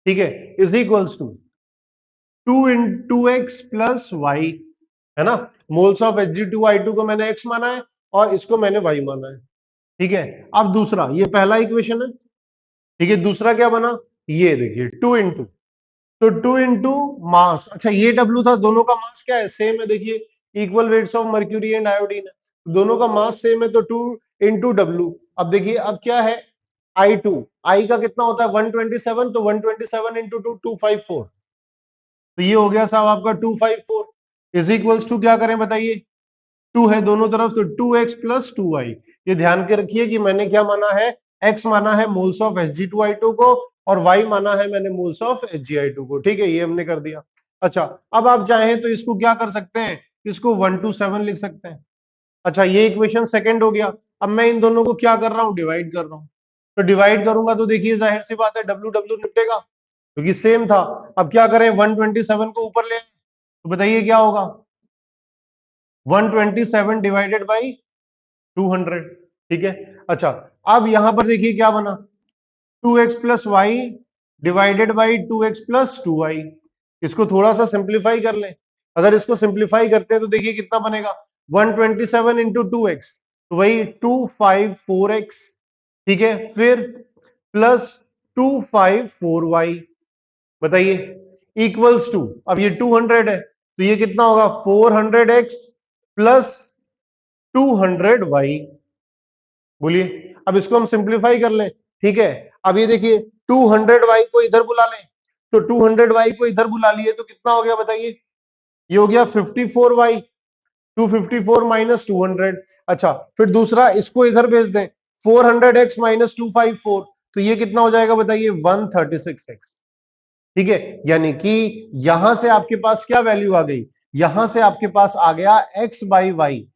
ठीक है, is equals to 2 into x plus y, है ना। मोल्स ऑफ Hg2I2 को मैंने x माना है और इसको मैंने y माना है, ठीक है। अब दूसरा, ये पहला इक्वेशन है, ठीक है। दूसरा क्या बना, ये देखिए 2 इंटू, तो 2 इंटू मास, अच्छा ये W था, दोनों का मास क्या है, सेम है, देखिए equal weights of mercury and iodine है, दोनों का मास सेम है, तो 2 इंटू डब्ल्यू। अब देखिए अब क्या है, I2, I का कितना होता है 127, तो 127 इंटू 2 254, तो ये हो गया साहब आपका 254 इज इक्वल्स टू, क्या करें बताइए, 2 है दोनों तरफ, तो 2x प्लस 2y। ये ध्यान के रखिए कि मैंने क्या माना है, x माना है मोल्स ऑफ Hg2I2 को, और y माना है मैंने मोल्स ऑफ Hgi2 को, ठीक है, ये हमने कर दिया। अच्छा, अब आप चाहें तो इसको क्या कर सकते हैं, इसको 127 लिख सकते हैं। अच्छा, ये इक्वेशन सेकंड हो गया। अब मैं इन दोनों को क्या कर रहा हूं, डिवाइड कर रहा हूं। तो डिवाइड करूंगा तो देखिए जाहिर सी बात है डब्ल्यू डब्ल्यू निपटेगा, क्योंकि सेम था। अब क्या करें, 127 को ऊपर ले आएं, तो बताइए क्या होगा, 127 डिवाइडेड बाई 200, ठीक है। अच्छा, अब यहां पर देखिए क्या बना, 2x plus y divided by 2x plus 2y। इसको थोड़ा सा सिंप्लीफाई कर लें, अगर इसको सिंप्लीफाई करते हैं तो देखिए कितना बनेगा, 127 इंटू 2x, तो वही 254x, ठीक है, फिर प्लस 254y, बताइए इक्वल्स टू, अब ये 200 है, तो ये कितना होगा 400x प्लस 200y। बोलिए, अब इसको हम सिंप्लीफाई कर लें, ठीक है। अब ये देखिए 200y को इधर बुला लें, तो 200y को इधर बुला लिए तो कितना हो गया बताइए, ये हो गया 54y, 254 माइनस 200। अच्छा, फिर दूसरा इसको इधर भेज दें, 400x माइनस 254, तो ये कितना हो जाएगा बताइए 136x, ठीक है। यानी कि यहां से आपके पास क्या वैल्यू आ गई, यहां से आपके पास आ गया x बाई वाई।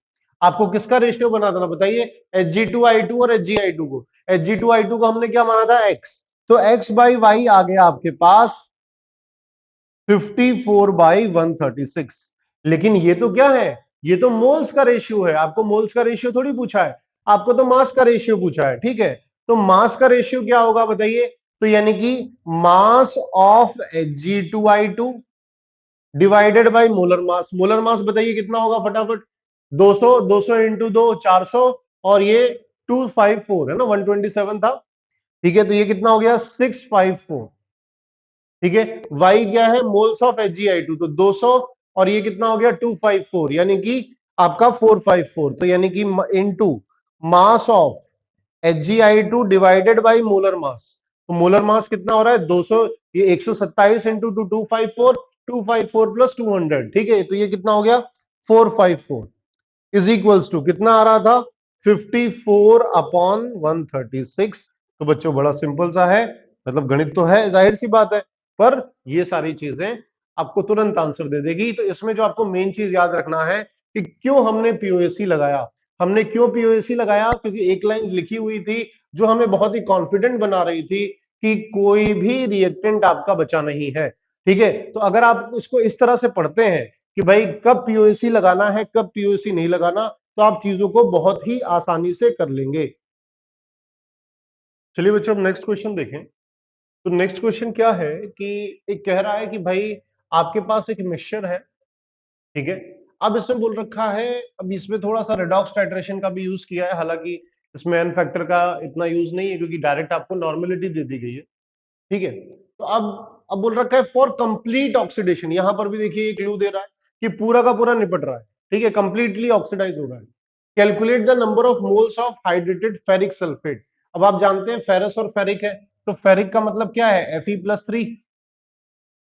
आपको किसका रेशियो बनाना था बताइए, Hg2I2 और Hgi2 को। Hg2I2 को हमने क्या माना था, x, तो x बाई वाई आ गया आपके पास 54 बाई 136। लेकिन ये तो क्या है, ये तो मोल्स का रेशियो है, आपको मोल्स का रेशियो थोड़ी पूछा है। आपको तो मास का रेशियो पूछा है, ठीक है। तो मास का रेशियो क्या होगा बताइए, तो यानी कि mass of Hg2I2 divided by molar mass. Molar mass बताइए कितना होगा फटाफट, 200, 200 इंटू 2 400, और ये 254 है ना, 127 था, ठीक है। तो ये कितना हो गया 654, ठीक है। y क्या है, मोल्स ऑफ Hg2, तो 200 और ये कितना हो गया 254, यानी कि आपका 454, तो यानी कि into mass of Hgi2 divided by molar mass. तो मोलर मास कितना हो रहा है 200, ये 127 इंटू 254, 254 प्लस 200, ठीक है। तो ये कितना हो गया 454 इज इक्वल्स टू कितना आ रहा था 54 अपॉन 136। तो बच्चों बड़ा सिंपल सा है, मतलब गणित तो है, जाहिर सी बात है, पर ये सारी चीजें आपको तुरंत आंसर दे देगी। तो इसमें जो आपको मेन चीज याद रखना है कि क्यों हमने पीओएसी लगाया। हमने क्यों पीओएसी लगाया, क्योंकि एक लाइन लिखी हुई थी जो हमें बहुत ही कॉन्फिडेंट बना रही थी कि कोई भी रिएक्टेंट आपका बचा नहीं है, ठीक है। तो अगर आप उसको इस तरह से पढ़ते हैं कि भाई कब पीओएसी लगाना है, कब पीओएसी नहीं लगाना, तो आप चीजों को बहुत ही आसानी से कर लेंगे। चलिए बच्चों, अब नेक्स्ट क्वेश्चन देखें। तो नेक्स्ट क्वेश्चन क्या है कि एक कह रहा है कि भाई आपके पास एक मिक्सचर है, ठीक है। अब इसमें बोल रखा है, अब इसमें थोड़ा सा रेडॉक्स टाइट्रेशन का भी यूज किया है, हालांकि इसमें एन फैक्टर का इतना यूज नहीं है क्योंकि डायरेक्ट आपको नॉर्मेलिटी दे दी गई है, ठीक है। तो अब बोल रखा है फॉर कंप्लीट ऑक्सीडेशन, यहां पर भी देखिए एक क्लू दे रहा है कि पूरा का पूरा निपट रहा है, ठीक है, कंप्लीटली ऑक्सीडाइज हो रहा है। Calculate the number of moles of hydrated ferric sulphate. अब आप जानते हैं फेरस और फेरिक है, तो फेरिक का मतलब क्या है Fe+3,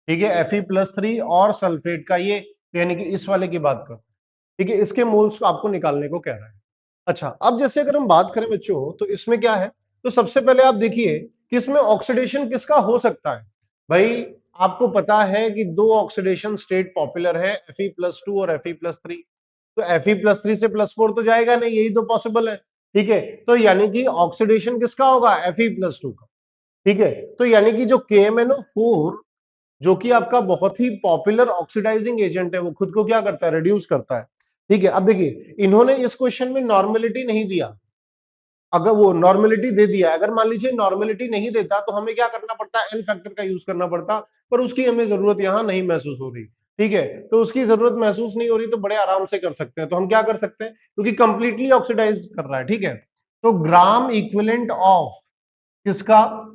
ठीक है, Fe+3 और सल्फेट का ये, यानी कि इस वाले की बात कर, ठीक है, इसके मोल्स को आपको निकालने को कह रहा है। अच्छा, अब जैसे अगर हम बात करें बच्चों, तो इसमें क्या है, तो सबसे पहले आप देखिए कि इसमें ऑक्सीडेशन किसका हो सकता है। भाई आपको पता है कि दो ऑक्सीडेशन स्टेट पॉपुलर है, Fe+2 और Fe+3। तो Fe+3 से +4 तो जाएगा नहीं, यही तो पॉसिबल है, ठीक है। तो यानी कि ऑक्सीडेशन किसका होगा Fe+2 का, ठीक है। तो यानी कि जो KMnO4 जो कि आपका बहुत ही पॉपुलर ऑक्सीडाइजिंग एजेंट है, वो खुद को क्या करता है, रिड्यूस करता है, ठीक है। अब देखिए इन्होंने इस क्वेश्चन में नॉर्मेलिटी नहीं दिया, अगर वो नॉर्मेलिटी दे दिया, अगर मान लीजिए नॉर्मेलिटी नहीं देता तो हमें क्या करना पड़ता, एन फैक्टर का यूज करना पड़ता, पर उसकी हमें जरूरत यहां नहीं महसूस हो रही, ठीक है। तो उसकी जरूरत महसूस नहीं हो रही तो बड़े आराम से कर सकते हैं। तो हम क्या कर सकते हैं, क्योंकि कंप्लीटली ऑक्सीडाइज कर रहा है, ठीक है। तो ग्राम इक्विवेलेंट ऑफ किसका,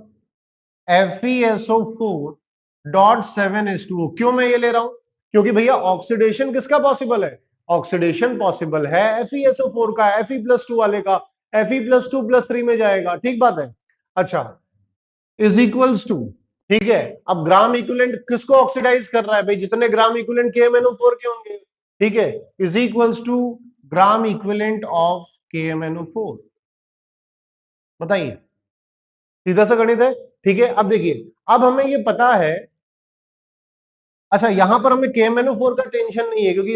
FeSO4.7H2O। क्यों मैं ये ले रहा हूं, क्योंकि भैया ऑक्सीडेशन किसका पॉसिबल है, ऑक्सीडेशन पॉसिबल है FeSO4 का, Fe+2 वाले का, Fe+2+3 में जाएगा, ठीक बात है। अच्छा, इज इक्वल्स टू, ठीक है। अब ग्राम इक्विवेलेंट किसको ऑक्सीडाइज कर रहा है, भाई जितने ग्राम इक्विवेलेंट KMnO4 के होंगे, ठीक है, is equals to gram equivalent of KMnO4। बताइए, सीधा सा गणित है, ठीक है। अब देखिए, अब हमें ये पता है, अच्छा यहां पर हमें KMnO4 का टेंशन नहीं है क्योंकि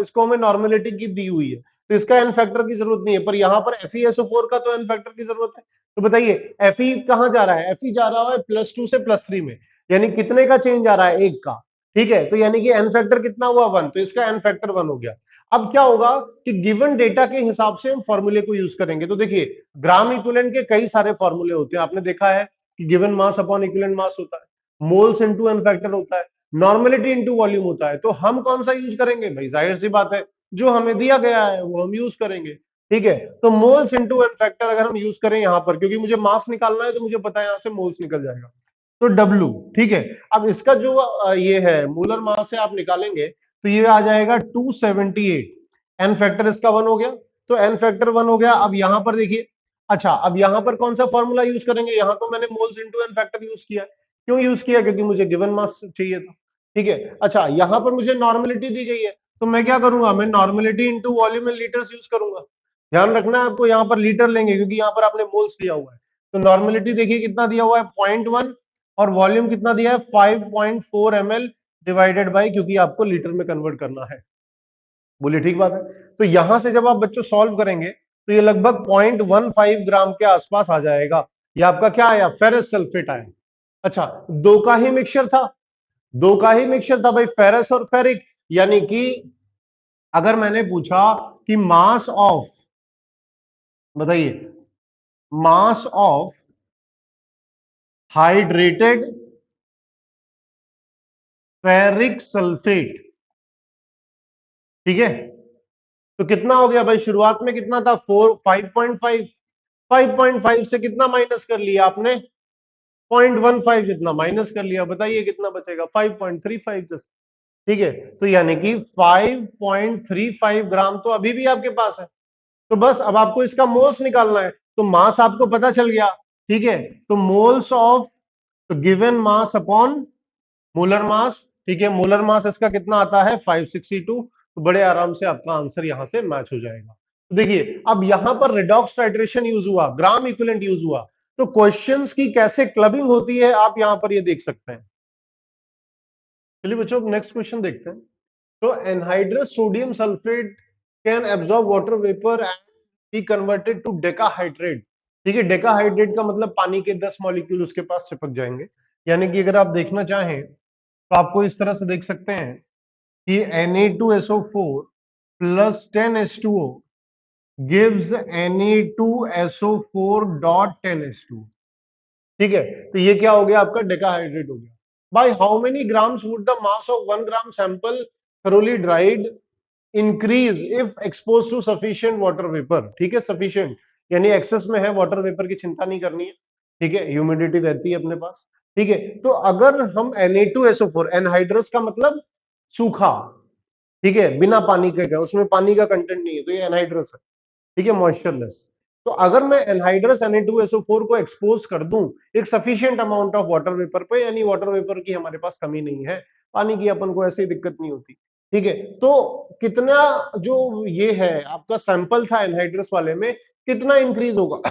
इसको हमें नॉर्मेलिटी की दी हुई है, तो इसका एन फैक्टर की जरूरत नहीं है, पर यहां पर FeSO4 का तो एन फैक्टर की जरूरत है। तो बताइए Fe कहां जा रहा है, Fe जा रहा है +2 से +3 में, यानी कितने का चेंज आ रहा है, एक का, ठीक है। तो यानी कि एन फैक्टर कितना हुआ 1, तो इसका एन फैक्टर 1 हो गया। अब क्या होगा कि गिवन डेटा के हिसाब से हम फॉर्मूले को यूज करेंगे। तो देखिए ग्राम इक्विवेलेंट के कई सारे फॉर्मूले होते हैं, आपने देखा है कि given mass upon equivalent mass होता है, मोल्स इनटू एन फैक्टर होता है, नॉर्मेलिटी इनटू वॉल्यूम होता है। तो हम कौन सा यूज करेंगे भाई, जाहिर सी बात है जो हमें दिया गया है वो हम यूज करेंगे, ठीक है। तो मोल्स इनटू एन फैक्टर अगर हम यूज करें यहां पर, क्योंकि मुझे मास निकालना है तो मुझे पता है यहां से मोल्स निकल जाएगा, तो W, ठीक है। अब इसका जो ये है मोलर मास से आप निकालेंगे तो ये आ जाएगा 278, एन फैक्टर इसका 1 हो गया, तो एन फैक्टर 1 हो गया। अब यहां पर देखिए, अच्छा अब यहां पर कौन सा फॉर्मूला यूज करेंगे, यहां तो मैंने moles into n factor use किया, क्यों यूज किया, क्योंकि मुझे गिवन मास चाहिए था, ठीक है। अच्छा यहां पर मुझे नॉर्मेलिटी दी गई है, तो मैं क्या करूंगा, मैं नॉर्मेलिटी इनटू वॉल्यूम इन लीटर्स यूज करूंगा। ध्यान रखना है आपको, यहां पर लीटर लेंगे क्योंकि यहां पर आपने मोल्स दिया हुआ है। तो नॉर्मेलिटी देखिए कितना दिया हुआ है 0.1, और वॉल्यूम कितना दिया है 5.4 ml डिवाइडेड बाय, क्योंकि आपको लीटर में कन्वर्ट करना है। बोलिए ठीक बात है। तो यहां से जब आप बच्चों सॉल्व करेंगे तो ये लगभग 0.15 ग्राम के आसपास आ जाएगा। ये आपका क्या आया, फेरस सल्फेट आया। अच्छा, दो का ही मिक्सचर था, दो का ही मिक्सचर था भाई, फेरस और फेरिक, यानी कि अगर मैंने पूछा कि मास ऑफ बताइए, mass of hydrated ferric sulphate, ठीक है, तो कितना हो गया भाई, शुरुआत में कितना था, 5.5, 5.5 से कितना माइनस कर लिया आपने, 0.15 जितना माइनस कर लिया, बताइए कितना बचेगा, 5.35 जस्ट, ठीक है, तो यानी कि 5.35 ग्राम तो अभी भी आपके पास है। तो बस अब आपको इसका मोल्स निकालना है, तो मास आपको पता चल गया, ठीक है, तो मोल्स ऑफ, तो given mass upon molar mass, ठीक है, मोलर मास इसका कितना आता है 562, तो बड़े आराम से आपका आंसर यहां से मैच हो जाएगा। तो देखिए अब यहां पर रिडॉक्स टाइट्रेशन यूज हुआ, ग्राम इक्विवेलेंट यूज हुआ, तो क्वेश्चंस की कैसे क्लबिंग होती है आप यहां पर ये देख सकते हैं। चलिए बच्चों नेक्स्ट क्वेश्चन देखते हैं। तो anhydrous sodium sulphate can absorb water vapour and be converted to decahydrate, ठीक है, डेकाहाइड्रेट का मतलब पानी के 10 मॉलिक्यूल उसके पास चिपक जाएंगे, यानी कि अगर आप देखना चाहें तो आपको इस तरह से देख सकते हैं कि Na2SO4 plus 10H2O gives Na2SO4 dot 10H2, ठीक है, तो ये क्या हो गया आपका डेकाहाइड्रेट हो गया। By how many grams would the mass of 1 gram sample thoroughly dried increase if expose to sufficient water vapour, ठीक है, सफिशिएंट यानी एक्सेस में है वाटर वेपर की चिंता नहीं करनी है, ठीक है, ह्यूमिडिटी रहती है अपने पास, ठीक है, तो अगर हम Na2SO4, एनहाइड्रस का मतलब सूखा, ठीक है, बिना पानी के, उसमें पानी का कंटेंट नहीं है, तो ये एनहाइड्रस है, ठीक है, मॉइस्चरलेस, तो अगर मैं एनहाइड्रस Na2SO4 को एक्सपोज कर दूं एक sufficient amount of water vapour पे, यानी वाटर वेपर की हमारे पास कमी नहीं है, पानी की अपन को ऐसी दिक्कत नहीं होती, ठीक है, तो कितना जो ये है आपका सैंपल था एनहाइड्रस वाले में कितना इंक्रीज होगा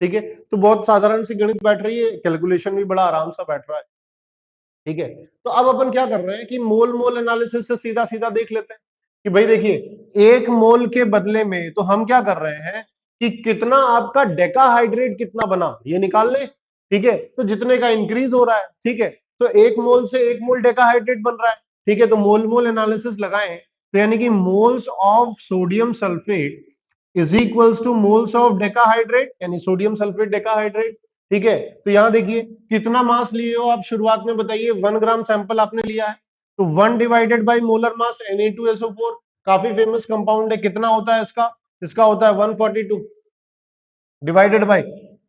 ठीक है, तो बहुत साधारण सी गणित बैठ रही है, कैलकुलेशन भी बड़ा आराम सा बैठ रहा है, ठीक है, तो अब अपन क्या कर रहे हैं कि मोल मोल एनालिसिस से सीधा सीधा देख लेते हैं कि भाई देखिए एक मोल के बदले में तो हम क्या कर रहे हैं कि कितना आपका डेकाहाइड्रेट कितना बना ये निकाल लें, ठीक है, तो जितने का इंक्रीज हो रहा है, ठीक है, तो एक मोल से एक मोल डेकाहाइड्रेट बन रहा है, ठीक है, तो मोल मोल एनालिसिस लगाएं, तो यानी कि moles of sodium sulphate is equals to moles of decahydrate, यानी सोडियम सल्फेट डेकाहाइड्रेट, ठीक है, तो यहां देखिए कितना मास लिए हो आप शुरुआत में बताइए, 1 ग्राम सैंपल आपने लिया है, तो 1 divided by molar mass Na2SO4, काफी फेमस कंपाउंड है, कितना होता है इसका, इसका होता है 142 डिवाइडेड बाय,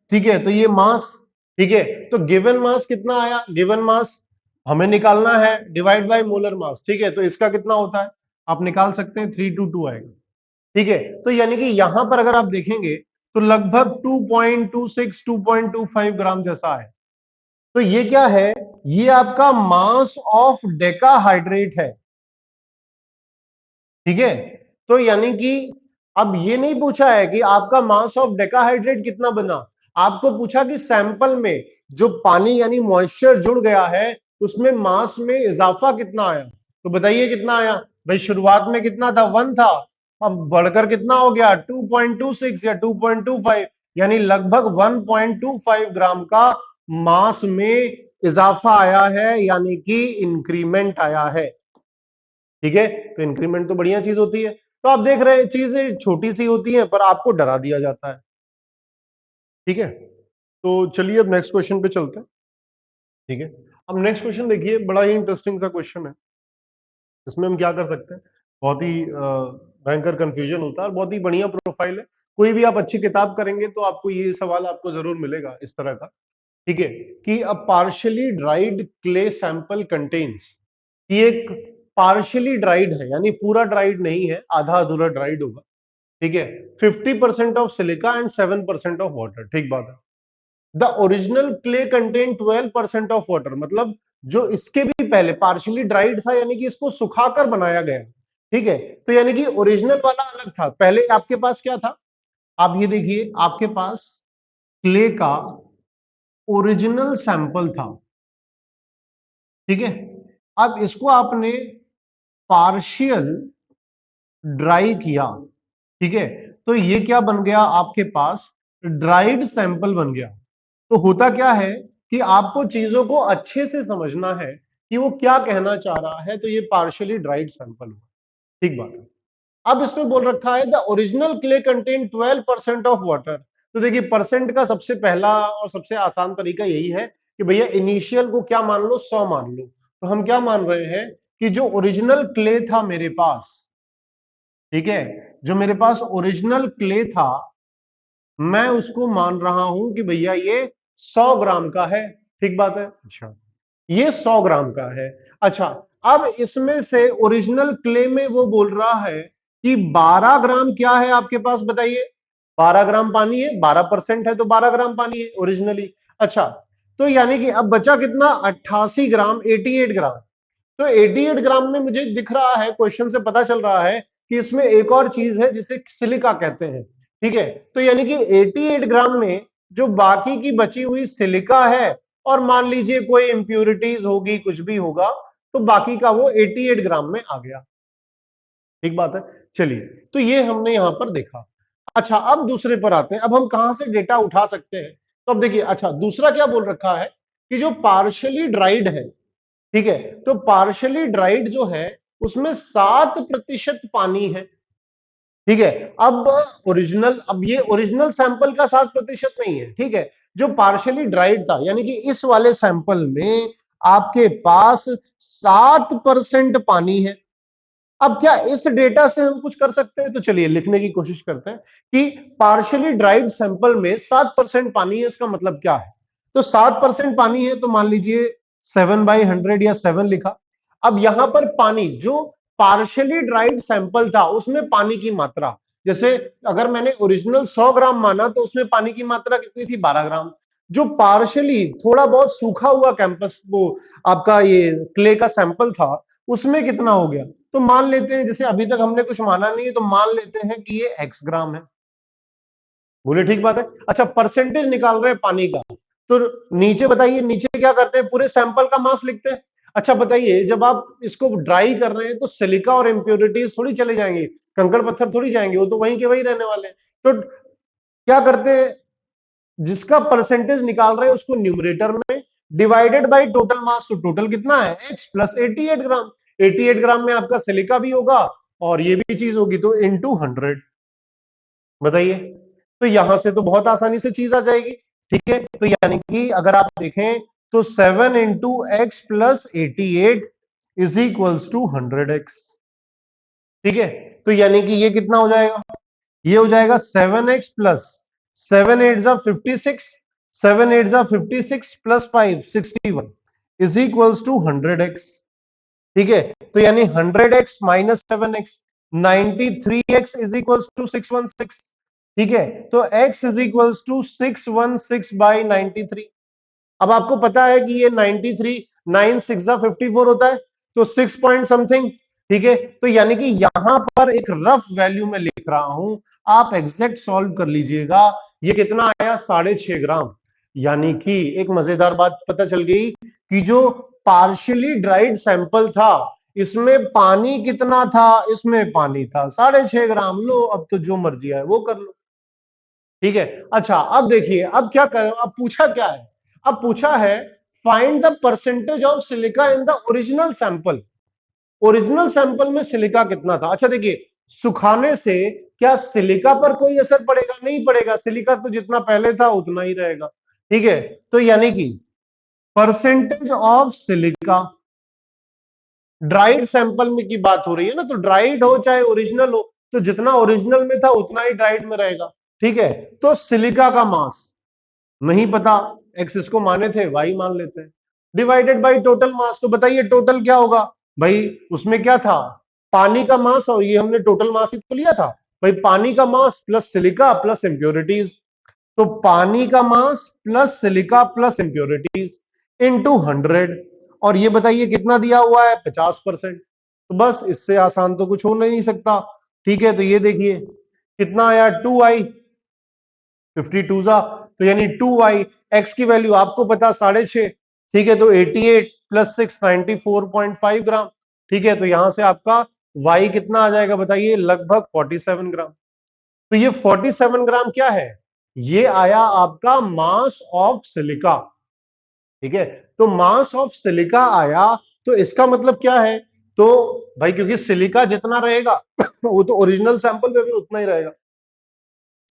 ठीक है, तो ये मास, ठीक है, तो गिवन मास कितना आया, गिवन मास हमें निकालना है डिवाइड बाय मोलर मास, ठीक है, तो इसका कितना होता है आप निकाल सकते हैं 322 आएगा, ठीक है, तो यानी कि यहां पर अगर आप देखेंगे तो लगभग 2.26 2.25 ग्राम जैसा है, तो ये क्या है, ये आपका मास ऑफ डेकाहाइड्रेट है, ठीक है, तो यानी कि अब ये नहीं पूछा है कि आपका मास ऑफ डेकाहाइड्रेट कितना बना, आपको पूछा कि सैंपल में जो पानी यानी मॉइस्चर जुड़ गया है उसमें मास में इजाफा कितना आया, तो बताइए कितना आया भाई, शुरुआत में कितना था 1 था, अब बढ़कर कितना हो गया 2.26 या 2.25, यानी लगभग 1.25 ग्राम का मास में इजाफा आया है, यानी कि इंक्रीमेंट आया है, ठीक है, तो इंक्रीमेंट तो बढ़िया चीज होती है, तो आप देख रहे हैं चीजें छोटी सी होती हैं पर आपको डरा दिया जाता है, ठीक है, तो चलिए अब नेक्स्ट क्वेश्चन पे चलते हैं, ठीक है, अब नेक्स्ट क्वेश्चन देखिए बड़ा ही इंटरेस्टिंग सा क्वेश्चन है, इसमें हम क्या कर सकते हैं, बहुत ही भयंकर कंफ्यूजन होता है और बहुत ही बढ़िया प्रोफाइल है, कोई भी आप अच्छी किताब करेंगे तो आपको ये सवाल आपको जरूर मिलेगा इस तरह का, ठीक है, कि अ partially dried clay sample contains, कि एक पार्शियली ड्राइड है यानी पूरा ड्राइड नहीं है, आधा अधूरा ड्राइड होगा, ठीक है, 50% of silica and 7% of water, ठीक बात है, the original clay contain 12% of water, मतलब जो इसके भी पहले पार्शियली ड्राइड था यानी कि इसको सुखाकर बनाया गया, ठीक है, तो यानी कि ओरिजिनल वाला अलग था, पहले आपके पास क्या था, आप ये देखिए आपके पास क्ले का ओरिजिनल सैंपल था, ठीक है, अब इसको आपने पार्शियल ड्राई किया, ठीक है, तो ये क्या बन गया आपके पास ड्राइड सैंपल बन गया, तो होता क्या है कि आपको चीजों को अच्छे से समझना है कि वो क्या कहना चाह रहा है, तो ये पार्शियली ड्राइड सैंपल हुआ, ठीक बात है, अब इसमें बोल रखा है the original clay contain 12% of water. तो देखिए परसेंट का सबसे पहला और सबसे आसान तरीका यही है कि भैया इनिशियल को क्या मान लो, 100 मान लो। तो हम क्या मान रहे हैं कि जो ओरिजिनल क्ले था मेरे पास, ठीक है, जो मेरे पास ओरिजिनल क्ले था, मैं उसको मान रहा हूं कि भैया ये 100 ग्राम का है। ठीक बात है। अच्छा, ये 100 ग्राम का है। अच्छा, अब इसमें से ओरिजिनल क्ले में वो बोल रहा है कि 12 ग्राम क्या है आपके पास, बताइए। 12 ग्राम पानी है, 12% है तो 12 ग्राम पानी है ओरिजिनली। अच्छा, तो यानी कि अब बचा कितना, 88 ग्राम, 88 ग्राम। तो 88 ग्राम में मुझे दिख रहा है, क्वेश्चन से पता चल रहा है कि इसमें एक और चीज है जिसे सिलिका कहते हैं। ठीक है, तो यानी कि 88 ग्राम में जो बाकी की बची हुई सिलिका है, और मान लीजिए कोई इंप्यूरिटीज होगी, कुछ भी होगा, तो बाकी का वो 88 ग्राम में आ गया। ठीक बात है। चलिए, तो ये हमने यहां पर देखा। अच्छा, अब दूसरे पर आते हैं। अब हम कहां से डेटा उठा सकते हैं? तो अब देखिए, अच्छा दूसरा क्या बोल रखा है कि जो पार्शियली ड्राइड है, ठीक है, तो पार्शियली ड्राइड जो है उसमें 7% पानी है। ठीक है, अब ओरिजिनल, अब ये ओरिजिनल सैंपल का 7% नहीं है, ठीक है, जो पार्शियली ड्राइड था, यानी कि इस वाले सैंपल में आपके पास 7% पानी है। अब क्या इस डेटा से हम कुछ कर सकते हैं? तो चलिए लिखने की कोशिश करते हैं कि पार्शियली ड्राइड सैंपल में 7% पानी है, इसका मतलब क्या है? तो 7% पानी है तो मान लीजिए 7/100 या 7 लिखा। अब यहां पर पानी, जो पार्शियली ड्राइड सैंपल था उसमें पानी की मात्रा, जैसे अगर मैंने ओरिजिनल 100 ग्राम माना तो उसमें पानी की मात्रा कितनी थी, 12 ग्राम। जो पार्शियली थोड़ा बहुत सूखा हुआ कैंपस, वो आपका ये क्ले का सैंपल था, उसमें कितना हो गया? तो मान लेते हैं, जैसे अभी तक हमने कुछ माना नहीं है, तो मान लेते हैं कि ये x ग्राम है। बोले ठीक बात है। अच्छा, परसेंटेज निकाल रहे हैं पानी का, तो नीचे बताइए, नीचे क्या करते हैं, पूरे सैंपल का मास लिखते हैं। अच्छा बताइए, जब आप इसको ड्राई कर रहे हैं तो सिलिका और इंप्योरिटीज थोड़ी चले जाएंगे, कंकड़ पत्थर थोड़ी जाएंगे, वो तो वहीं के वहीं रहने वाले हैं। तो क्या करते हैं, जिसका परसेंटेज निकाल रहे हैं उसको न्यूमरेटर में डिवाइडेड बाय टोटल मास। तो टोटल कितना है, x प्लस 88 ग्राम। 88 ग्राम में आपका सिलिका भी होगा और ये भी चीज होगी, तो इंटू 100। बताइए, तो यहां से तो बहुत आसानी से चीज आ जाएगी। ठीक है, तो यानी कि अगर आप देखें तो 7 into x plus 88 is equals to 100x। ठीक है, तो यानी कि ये कितना हो जाएगा, ये हो जाएगा 7x प्लस 7 8 जा 56, 7 8 जा 56 plus 5 61 is equals to 100x। ठीक है, तो यानी 100x minus 7x, 93x is equals to 616। ठीक है, तो x is equals to 616 by 93। अब आपको पता है कि ये 93 9 6 54 होता है, तो 6 पॉइंट समथिंग। ठीक है, तो यानी कि यहां पर एक रफ वैल्यू में लिख रहा हूं, आप एग्जैक्ट सॉल्व कर लीजिएगा। ये कितना आया, 6.5 ग्राम। यानी कि एक मजेदार बात पता चल गई कि जो पार्शियली ड्राइड सैंपल था, इसमें पानी कितना था, इसमें पानी था 6.5 ग्राम। लो, अब तो जो मर्जी है वो कर लो। ठीक है, अच्छा अब देखिए, अब क्या करें, अब पूछा क्या है, अब पूछा है find the percentage of silica in the original sample. Original sample में सिलिका कितना था? अच्छा देखिए, सुखाने से क्या सिलिका पर कोई असर पड़ेगा? नहीं पड़ेगा, सिलिका तो जितना पहले था उतना ही रहेगा। ठीक है, तो यानी कि percentage of silica, dried sample में की बात हो रही है ना, तो ड्राइड हो चाहे ओरिजिनल हो, तो जितना ओरिजिनल में था उतना ही ड्राइड में रहेगा। ठीक है, तो सिलिका का मास नहीं पता, एक्स इसको माने थे, वाई मान लेते हैं, डिवाइडेड बाय टोटल मास। तो बताइए टोटल क्या होगा भाई, उसमें क्या था, पानी का मास, और ये हमने टोटल मास ही तो लिया था भाई, पानी का mass plus silica plus impurities. तो पानी का mass plus silica plus impurities into 100। और ये बताइए कितना दिया हुआ है, 50%। तो बस इससे आसान तो कुछ हो नहीं सकता। ठीक है, तो ये देखिए कितना आया, 2i, 52 जा, तो यानी 2y, x की वैल्यू आपको पता 6.5। ठीक है, तो 88 प्लस 6 94.5 ग्राम। ठीक है, तो यहां से आपका y कितना आ जाएगा बताइए, लगभग 47 ग्राम। तो ये 47 ग्राम क्या है, ये आया आपका मास ऑफ सिलिका। ठीक है, तो मास ऑफ सिलिका आया, तो इसका मतलब क्या है तो भाई क्योंकि सिलिका जितना रहेगा वो तो ओरिजिनल सैंपल में भी उतना ही रहेगा।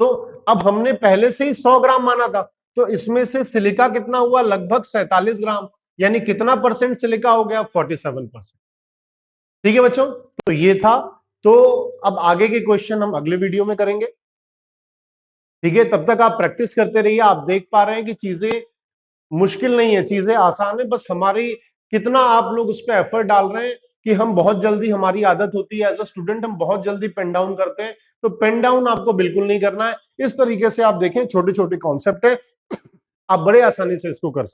तो अब हमने पहले से ही 100 ग्राम माना था, तो इसमें से सिलिका कितना हुआ, लगभग 47 ग्राम, यानी कितना परसेंट सिलिका हो गया, 47%। ठीक है बच्चों, तो ये था। तो अब आगे के क्वेश्चन हम अगले वीडियो में करेंगे। ठीक है, तब तक आप प्रैक्टिस करते रहिए। आप देख पा रहे हैं कि चीजें मुश्किल नहीं है, चीजें आसान है, बस हमारी कितना आप लोग उस पर एफर्ट डाल रहे हैं कि हम बहुत जल्दी, हमारी आदत होती है एज अ स्टूडेंट, हम बहुत जल्दी पेन डाउन करते हैं। तो पेन डाउन आपको बिल्कुल नहीं करना है। इस तरीके से आप देखें, छोटे छोटे कॉन्सेप्ट है, आप बड़े आसानी से इसको कर सकते हैं।